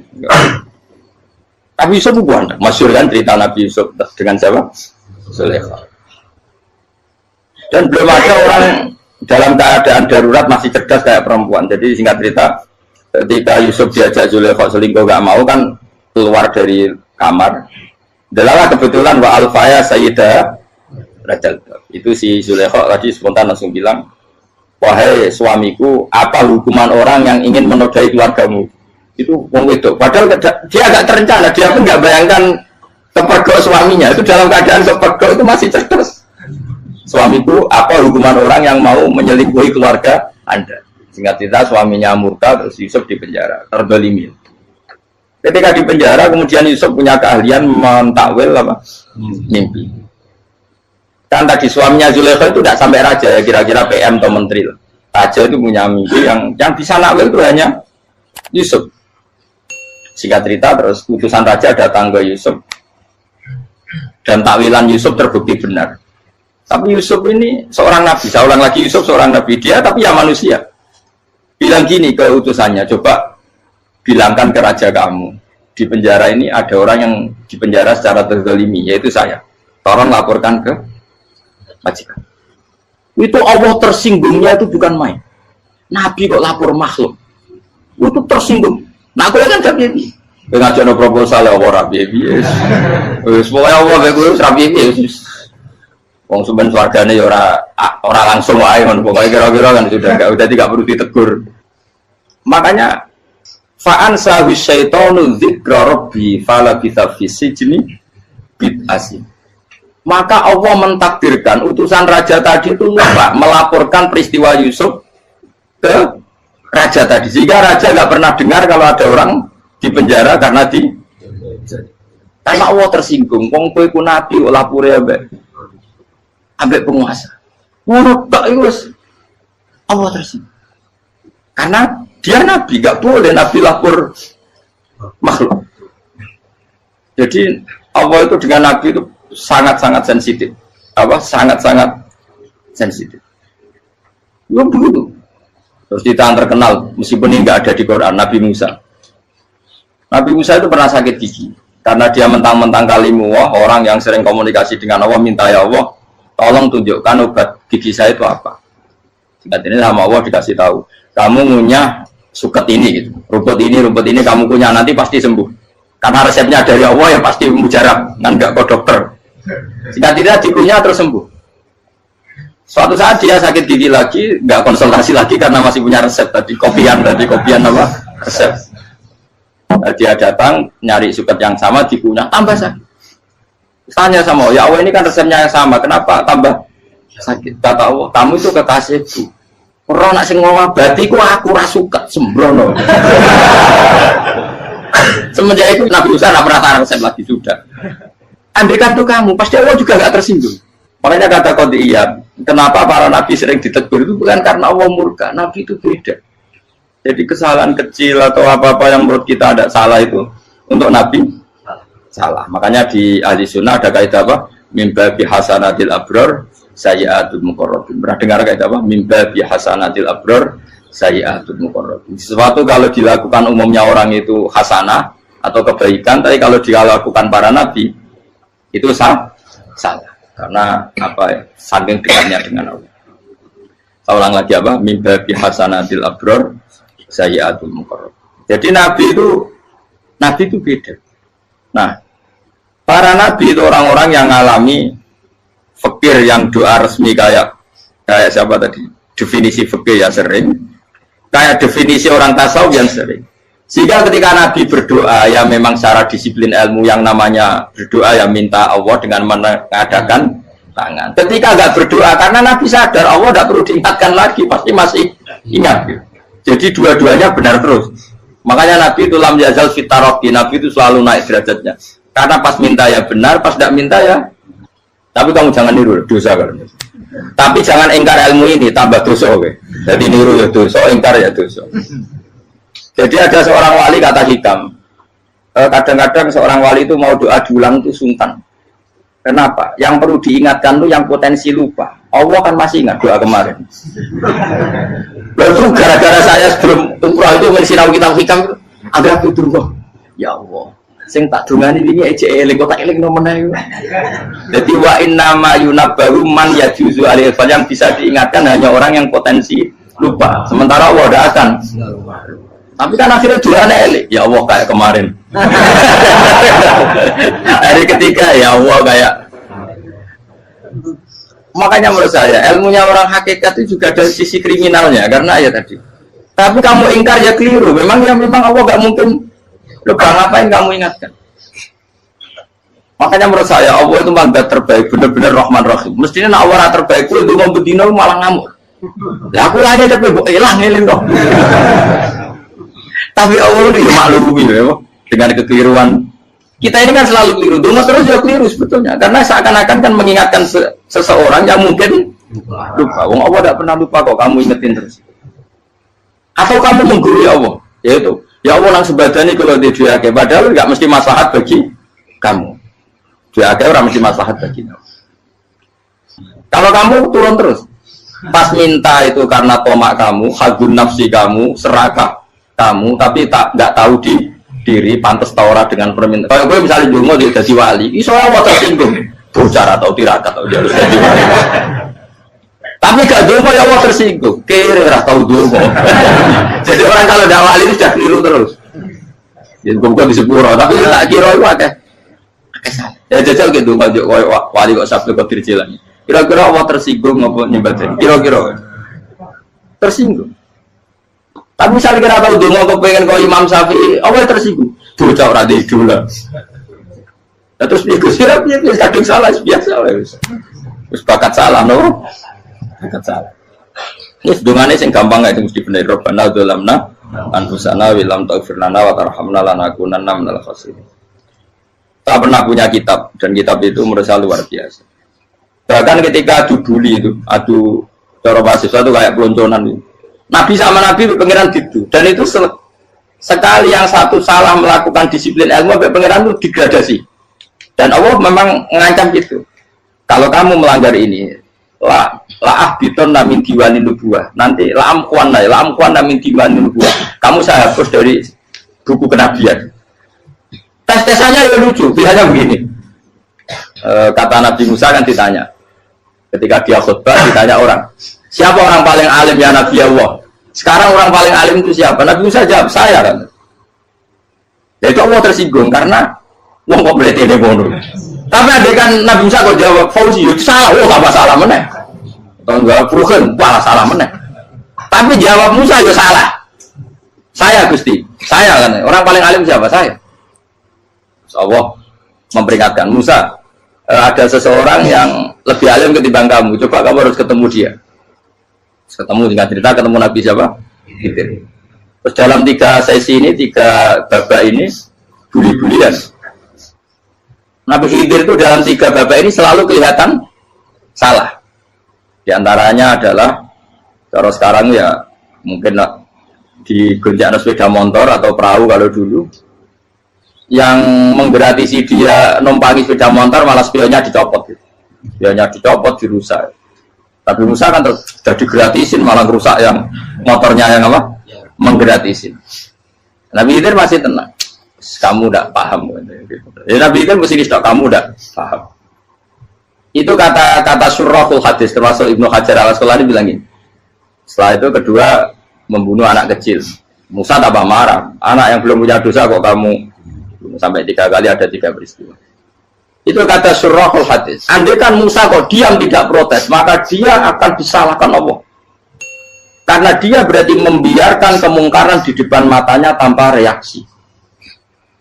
Nabi Yusuf bukan. Masyhur kan cerita Nabi Yusuf dengan siapa? Zulaikha. Dan belum ada orang dalam keadaan darurat masih cerdas kayak perempuan. Jadi singkat cerita, ketika Yusuf diajak Zulaikha selingkuh enggak mau kan keluar dari kamar. Delalah kebetulan wa alfaya sayyidah Rajal. Itu si Zulaikha tadi spontan langsung bilang, wahai suamiku, apa hukuman orang yang ingin menodai keluargamu? Itu wong wedok. Padahal dia agak terencana, dia pun nggak bayangkan kepergok suaminya. Itu dalam keadaan kepergok itu masih cerdas. Suamiku, apa hukuman orang yang mau menyelingkuhi keluarga Anda? Singkat cerita suaminya murka, terus Yusuf di penjara, terdolimi. Ketika di penjara, kemudian Yusuf punya keahlian mentakwil apa? Mimpi. Kan tadi suaminya Zulaikha itu tidak sampai raja ya, kira-kira PM atau menteri. Raja itu punya mimpi yang bisa nakwil itu hanya Yusuf. Singkat cerita terus utusan raja datang ke Yusuf dan takwilan Yusuf terbukti benar. Tapi Yusuf ini seorang nabi, saya ulang lagi Yusuf seorang nabi dia tapi ya manusia. Bilang gini ke utusannya, coba bilangkan ke raja kamu di penjara ini ada orang yang di penjara secara terzalimi yaitu saya. Tolong laporkan ke majikan. Itu Allah tersinggungnya itu bukan main. Nabi kok lapor makhluk. Itu tersinggung. Nah, aku kan gak piye. Ngajak proposal ya ora piye-piye. Wis pokoke Allah mek kuwi ora piye-piye wis. Wong sampean swargane ya ora langsung wae ngono. Pokoke kira-kira kan sudah enggak perlu ditegur. Makanya fa'an sawi syaitanu dzikra rabbi fala bisa fi sijni bid'asi. Maka Allah mentakdirkan utusan raja tadi itu lupa melaporkan peristiwa Yusuf ke raja tadi. Sehingga raja nggak pernah dengar kalau ada orang di penjara karena Allah tersinggung. Wong kowe ku nabi kok lapore ambek penguasa. Ngono tok iku wis Allah tersinggung. Karena dia nabi, nggak boleh nabi lapor makhluk. Jadi Allah itu dengan nabi itu sangat-sangat sensitif. Sangat-sangat sensitif. Ya begitu. Terus kita terkenal, meskipun ini nggak ada di Quran, Nabi Musa. Nabi Musa itu pernah sakit gigi. Karena dia mentang-mentang kalimullah, orang yang sering komunikasi dengan Allah, minta ya Allah, tolong tunjukkan obat gigi saya itu apa. Singkat ini sama Allah dikasih tahu. Kamu ngunyah suket ini, gitu. Rumput ini kamu kunyah, nanti pasti sembuh. Karena resepnya dari Allah ya pasti mujarab, kan nggak ke dokter. Singkat ini dikunyah terus sembuh. Suatu saat dia sakit gigi lagi, nggak konsultasi lagi karena masih punya resep tadi kopian apa resep. Dia datang nyari suket yang sama dikunyah tambah sakit. Tanya sama Allah, ya Allah ini kan resepnya yang sama, kenapa tambah sakit? Kata Allah, kamu itu kekasihku. Orang nak sing ngobati ku aku ra suket sembrono. Semenjak itu Nabi Musa tidak pernah taruh resep lagi sudah. Andaikan itu kamu, pasti Allah juga nggak tersinggung. Makanya kata Qadiyat, kenapa para nabi sering ditegur itu bukan karena Allah murka, nabi itu beda. Jadi kesalahan kecil atau apa-apa yang menurut kita ada salah itu untuk nabi salah. Makanya di ahli sunnah ada kaidah apa? Mimba bihasanatil abror sayyi'atul muqarrabin. Pernah dengar kaidah apa? Mimba bihasanatil abror sayyi'atul muqarrabin. Sesuatu kalau dilakukan umumnya orang itu hasanah atau kebaikan, tapi kalau dilakukan para nabi itu salah. Karena apa ya? Saking dekatnya dengan Allah. Saya ulang lagi apa? Mimba bihasanatil abror sayyi'atul muqarrabin. Jadi nabi itu beda. Nah, para nabi itu orang-orang yang mengalami fikir yang doa resmi kayak siapa tadi? Definisi fikir yang sering. Kayak definisi orang tasawuf yang sering. Sehingga ketika Nabi berdoa, ya memang secara disiplin ilmu yang namanya berdoa, ya minta Allah dengan mengadakan tangan. Ketika nggak berdoa, karena Nabi sadar Allah tidak perlu diingatkan lagi, pasti masih ingat. Jadi dua-duanya benar terus. Makanya Nabi itu lam yazal fitaroki, Nabi itu selalu naik derajatnya. Karena pas minta ya benar, pas tidak minta ya. Tapi kamu jangan niru dosa kan. Tapi jangan ingkar ilmu ini, tambah dosa. Jadi niru ya dosa, ingkar ya dosa. Jadi ada seorang wali kata Hikam, kadang-kadang seorang wali itu mau doa diulang itu sungkan. Kenapa? Yang perlu diingatkan itu yang potensi lupa. Allah kan masih ingat doa kemarin. Lalu gara-gara saya sebelum umrah itu mensinau kitab Hikam itu, agak putus kok. Ya Allah, sing tak dungani ini aja eling kok tak eling nomene. Jadi wa inna ma yunabbaru man yajuzu alil yang bisa diingatkan hanya orang yang potensi lupa. Sementara Allah tidak akan. Tapi kan akhirnya doanya elik, ya Allah kayak kemarin. Hari ketiga ya Allah kayak. Makanya menurut saya ilmunya orang hakikat itu juga ada sisi kriminalnya karena ya tadi. Tapi kamu ingkar ya keliru. Memang Allah nggak mungkin lupa, ngapain kamu ingatkan. Makanya menurut saya Allah itu mazat terbaik, benar-benar Rahman Rahim. Mestinya Allah terbaik itu mau bedino malah ngamuk. Ya aku aja tapi hilang dong. Tapi Allah itu maklumi ya, dengan kekeliruan. Kita ini kan selalu keliru, dulu terus ya keliru sebetulnya. Karena seakan-akan kan mengingatkan seseorang yang mungkin lupa. Wong Allah tidak pernah lupa kok, kamu ingetin terus. Atau kamu menggurui Allah, yaitu ya Allah langsung badani kalau di diake, padahal nggak mesti maslahat bagi kamu. Diake orang mesti maslahat bagi kamu. Kalau kamu turun terus, pas minta itu karena tomak kamu, hadun nafsi kamu, serakah kamu, tapi nggak tahu diri pantas taura dengan permintaan. Kalau gue misalnya dungo dia jadi wali, iso Allah tersinggung, bocor atau tirakat atau dia harus jadi wali. Tapi gak dongo ya Allah tersinggung. Kira ora tau dongo. Jadi orang kalau dakwah ini sudah keliru terus. Jadi gue di sepuro, tapi tak kira itu akeh. Ya jajal gitu kalau wali kok sabtu kok dirjilan. Kira-kira Allah tersinggung ngapa nyembah? Kira-kira tersinggung. Tapi misalnya kira tahu dongo kok pengen kau Imam Syafi'i, Allah tersinggung. Bocah ora di dola. Nah, terus dia kadang salah biasa wes. Terus bakat salah no. Bakat salah. Ini dongane sing gampang itu mesti bener. Rabbana dzalamna anfusana wa lam taghfir lana wa tarhamna lanakunanna minal khasirin. Tak pernah punya kitab dan kitab itu menurut saya luar biasa. Bahkan ketika adu bully itu, adu cara mahasiswa itu kayak pelonconan itu. Nabi sama Nabi pengiran gitu dan itu sekali yang satu salah melakukan disiplin ilmu sampai pengiran itu degradasi. Dan Allah memang mengancam gitu. Kalau kamu melanggar ini, la biton namin diwani nubuah. Nanti la amkuan namin diwani nubuah. Kamu saya hapus dari buku kenabian. Tes-tesannya ya lucu, biasanya begini. Kata Nabi Musa kan ditanya. Ketika dia khutbah ditanya orang, siapa orang paling alim ya Nabi Allah? Sekarang orang paling alim itu siapa? Nabi Musa jawab, saya kan. Ya itu Allah tersinggung karena wong kok boleh telepon. Tapi ada kan Nabi Musa kok jawab Fauzi itu salah, gak masalah meneh. Atau enggak Prugen, malah salah meneh. Tapi jawab Musa ya salah. Saya Gusti, saya kan. Orang paling alim siapa? Saya. Allah memperingatkan Musa, ada seseorang yang lebih alim ketimbang kamu. Coba kamu harus ketemu dia. Ketemu dengan cerita ketemu Nabi siapa? Khidir. Terus dalam 3 sesi ini, 3 babak ini buli-bulian. Nabi Khidir itu dalam 3 babak ini selalu kelihatan salah. Di antaranya adalah cara sekarang ya mungkin di gonjak sepeda motor atau perahu kalau dulu yang menggratisi dia numpangi sepeda motor malah spionnya dicopot gitu. Spionnya dicopot, dirusak. Tapi Musa kan sudah digratisin malah rusak yang motornya yang apa? Menggratisin. Nabi Khidir masih tenang. Kamu tidak paham. Ya, Nabi Khidir mesti tidak kamu tidak paham. Itu kata surahul hadis termasuk Ibnu Hajar al-Asqalani bilang ini. Setelah itu kedua membunuh anak kecil. Musa tambah marah. Anak yang belum punya dosa kok kamu sampai 3 kali ada 3 peristiwa. Itu kata surahul hadis. Andai kan Musa kok diam tidak protes, maka dia akan disalahkan Allah. Karena dia berarti membiarkan kemungkaran di depan matanya tanpa reaksi.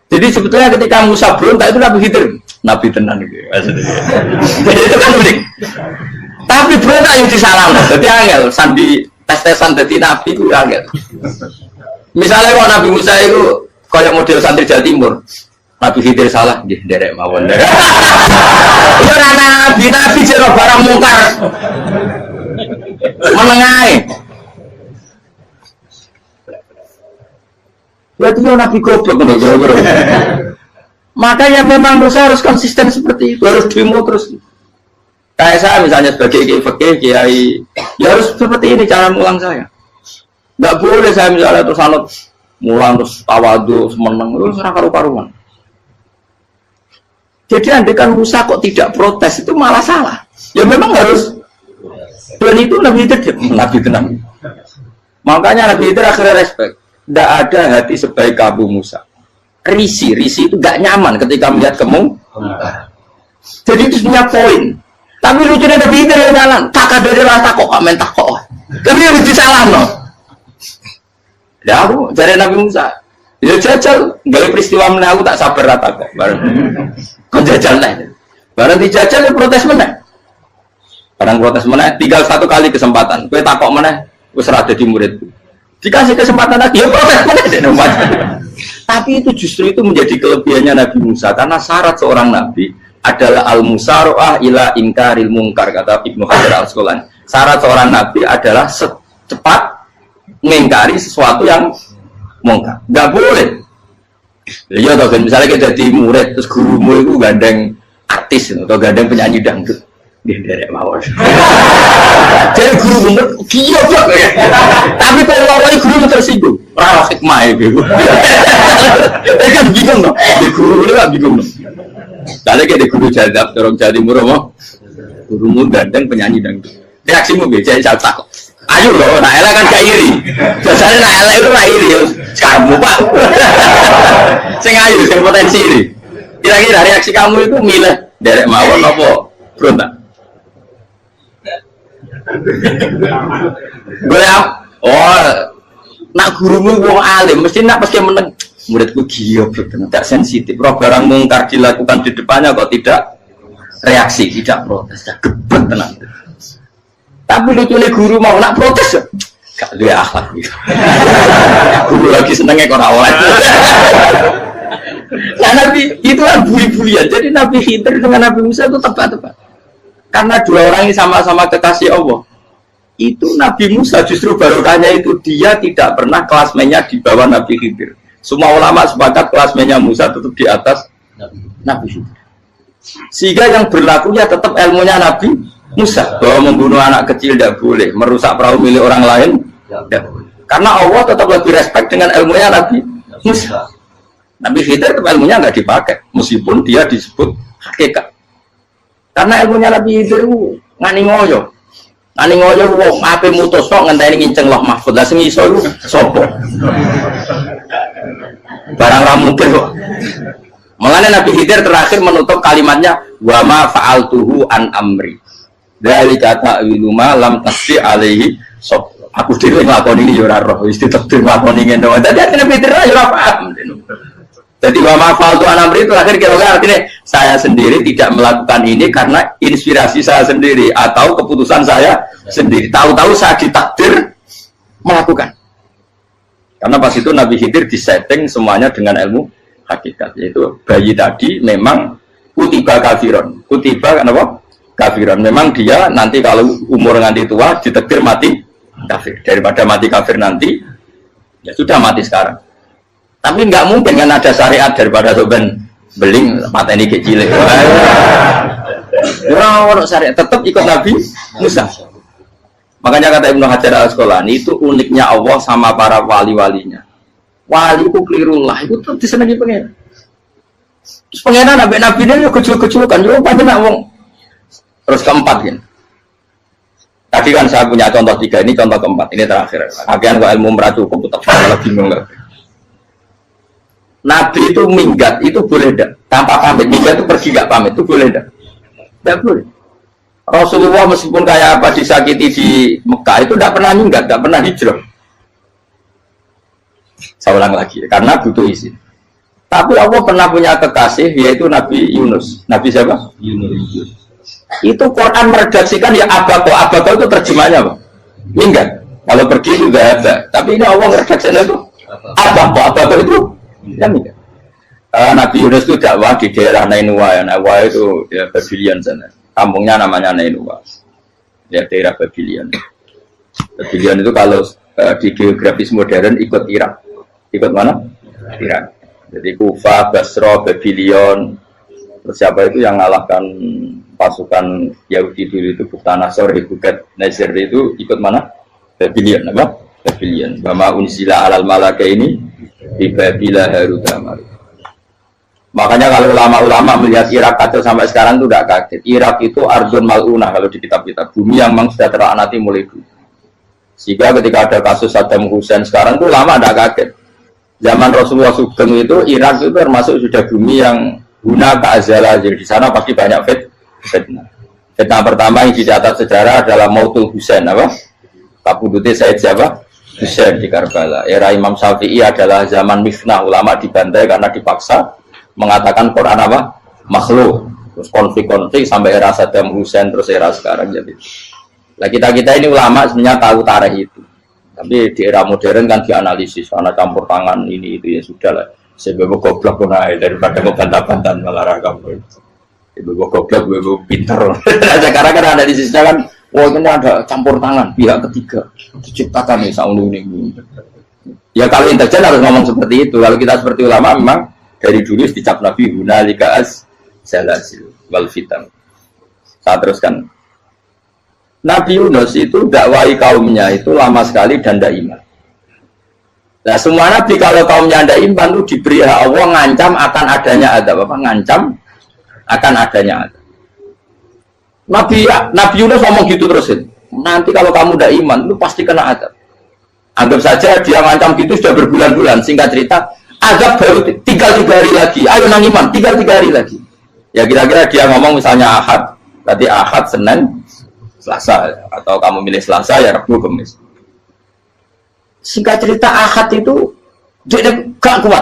Jadi sebetulnya ketika Musa berontak itu Nabi Khidir, Nabi tenan gitu. Jadi itu kan unik. Tapi berontak yang disalahkan. Jadi angel, sandi tes-tesan jadi Nabi itu angel. Misalnya kalau Nabi Musa itu kayak model santri Jawa Timur. Nabi Khidir salah, derek mawon. Ya Nabi jero barang mungkar. Menengae. Berarti ya Nabi goblok ngono. Makanya memang Musa harus konsisten seperti itu, harus demo terus. Kayak saya misalnya sebagai kiai, ya harus seperti ini cara mulang saya. Enggak boleh saya misalnya terus anut mulang terus tawadu, meneng terus ora karu-karuan. Jadi andekan Musa kok tidak protes itu malah salah. Ya memang harus. Dan itu Nabi tenang. Makanya Nabi itu akhirnya respect. Tidak ada hati sebaik Abu Musa. Risi itu gak nyaman ketika melihat kemung. Jadi itu punya poin. Tapi lucunya Nabi itu yang jalan. Tak ada rasa kok komen tak kok. Tapi harus disalah no. Ya aku dari Nabi Musa. Ya jajal, dari peristiwa meneh aku tak sabar rata kok. Kon jajal nih. Barang dijajal ya protes meneh. Barang protes meneh, tinggal 1 kali kesempatan. Kowe takok meneh, wis ora dadi muridku. Dikasih kesempatan lagi, ya protes meneh dek nomor. Tapi itu justru itu menjadi kelebihannya Nabi Musa karena syarat seorang nabi adalah al-musara'ah ila inkaril munkar kata Ibnu Hajar al-Asqalani. Syarat seorang nabi adalah secepat mengingkari sesuatu yang mungkar. Enggak boleh. Ya toh kan misalnya kita jadi murid terus gurumu itu gandeng artis atau gandeng penyanyi dangdut. Dia derek mawon. Jadi guru bener gila banget ya. Tapi kalau awalnya guru tersinggung, ora hikmah itu. Kan bingung loh. Di guru itu kan bingung loh. Kalau kayak di guru jadab, orang Jawa Timur apa? Gurumu gandeng penyanyi dangdut. Reaksimu biasa saya tak. Ayo loh, nak elek kan gak iri. Biasanya nak elek itu nak iri. Kamu pak. Sing ayu, sing potensi iri. Kira-kira reaksi kamu itu milih derek mawon apa berontak? Nak gurumu wong alim, mesti nak pasti meneng. Muridku giyo, tidak sensitif. Roh barang mungkar dilakukan di depannya kok tidak reaksi, tidak protes, gebet tenang. Tapi lucunya guru mau nak protes, gak luwe akhlak. Guru lagi senengnya kok oleh. Nah Nabi itu kan buli-bulian. Jadi Nabi Khidir dengan Nabi Musa itu tepat-tepat. Karena dua orang ini sama-sama kekasih Allah. Itu Nabi Musa justru barokahnya itu dia tidak pernah kelasmennya di bawah Nabi Khidir. Semua ulama sepakat kelasmennya Musa tetap di atas Nabi Khidir. Sehingga yang berlakunya tetap ilmunya Nabi Musa, bahwa membunuh anak kecil tidak boleh, merusak perahu milik orang lain tidak boleh. Karena Allah tetap lebih respect dengan ilmunya Nabi Musa. Nabi Khidir tetap ilmunya nggak dipakai, meskipun dia disebut hakikat. Karena ilmunya Nabi Khidir ngani ngoyo, wong ape mutus kok ngenteni nginceng loh mahfud, lah sing iso iku sapa? Barang ra mungkin kok. Makanya Nabi Khidir terakhir menutup kalimatnya wa ma fa'altuhu an amri. Dari kata ilmu lam tasdi alaihi sob. Aku dhewe nglakoni iki ya ora roh, wis ditakdir nglakoni ngene wae. Dadi Nabi Khidir ora paham. Jadi wa ma fa'altu an amri itu akhir kira-kira artinya saya sendiri tidak melakukan ini karena inspirasi saya sendiri atau keputusan saya sendiri. Tahu-tahu saya ditakdir melakukan. Karena pas itu Nabi Khidir disetting semuanya dengan ilmu hakikat, yaitu bayi tadi memang kutiba kafiron, kutiba kenapa? Kafiron. Memang dia nanti kalau umur nganti tua ditakdir mati kafir. Daripada mati kafir nanti, ya sudah mati sekarang. Tapi nggak mungkin kan ada syariat daripada soben beling mata ini kecil. Orang syariat tetap ikut Nabi Musa. Makanya kata Ibnu Hajar Al-Asqalani itu uniknya Allah sama para wali-walinya. Wali itu kelirullah, itu tetap disenangi pengen. Terus pengenan nabi-nabi ini kecil-kecil kan, juga pasti nak wong. Terus keempat kan. Tadi kan saya punya contoh 3, ini contoh keempat, ini terakhir. Akhirnya kok ilmu merah cukup, tetap malah bingung nggak. Nabi itu minggat, itu boleh tidak? Tanpa pamit, minggat itu pergi nggak pamit, itu boleh tidak? Tidak boleh. Rasulullah meskipun kayak apa disakiti di Mekah itu tidak pernah minggat, tidak pernah hijrah. Saya ulang lagi, karena butuh izin. Tapi Allah pernah punya kekasih, yaitu Nabi Yunus. Nabi siapa? Yunus. Itu Quran meredaksikan ya abako itu terjemahnya apa? Minggat. Kalau pergi itu tidak ada. Tapi ini Allah meredaksikan itu abako itu ya minggat. Nabi Yunus itu dakwah di daerah Nainua. Nainua itu ya Babylon sana. Kampungnya namanya Nainua. Ya daerah Babylon. Babylon itu kalau di geografis modern ikut Irak. Ikut mana? Irak. Jadi Kufa, Basra, Babylon. Terus siapa itu yang mengalahkan pasukan Yahudi dulu itu Buktanasor, Bukat Nasir itu ikut mana? Babylon, apa? Babylon. Bama unsila alal malaka ini di Babila Harutama. Makanya kalau ulama-ulama melihat Irak kacau sampai sekarang itu tidak kaget. Irak itu ardun mal'unah kalau di kitab-kitab. Bumi yang memang sudah terlaknati mulai dulu. Sehingga ketika ada kasus Saddam Hussein sekarang itu ulama tidak kaget. Zaman Rasulullah Sugeng itu Irak itu termasuk sudah bumi yang guna keazalah. Jadi di sana pasti banyak fitnah. Fitnah pertama yang dicatat sejarah adalah Mautul Husain, apa? Kabudutnya Said siapa? Husain di Karbala. Era Imam Syafi'i adalah zaman mifnah, ulama dibantai karena dipaksa mengatakan Quran apa? Makhluk. Terus konflik-konflik sampai era Saddam Hussein terus era sekarang jadi. Nah kita ini ulama sebenarnya tahu tarikh itu. Tapi di era modern kan dianalisis karena campur tangan ini itu ya sudah lah. Sebab goblok pun daripada ngebantah-bantah malah ragam. Ibu goblok, ibu pintar. Sekarang kan analisisnya kan, wah ini ada campur tangan pihak ketiga diciptakan nih saunu ini. Ya kalau intelijen harus ngomong seperti itu. Kalau kita seperti ulama memang dari dulu dicap Nabi hunalika az-zalazil wal fitan. Saya teruskan. Nabi Yunus itu dakwai kaumnya itu lama sekali dan tidak iman. Nah semua nabi kalau kaumnya tidak iman itu diberi hak Allah ngancam akan adanya adab apa? Ngancam akan adanya adab. Nabi Yunus ngomong gitu terusin. nanti kalau kamu udah iman, lu pasti kena azab. Anggap saja dia ngancam gitu sudah berbulan-bulan. Singkat cerita, azab baru tinggal 3 hari lagi. Ayo nang iman, tinggal 3 hari lagi. Ya kira-kira dia ngomong misalnya Ahad, tadi Ahad, Senin, Selasa, atau kamu milih Selasa ya Rabu, Kamis. Singkat cerita Ahad itu dia gak kuat.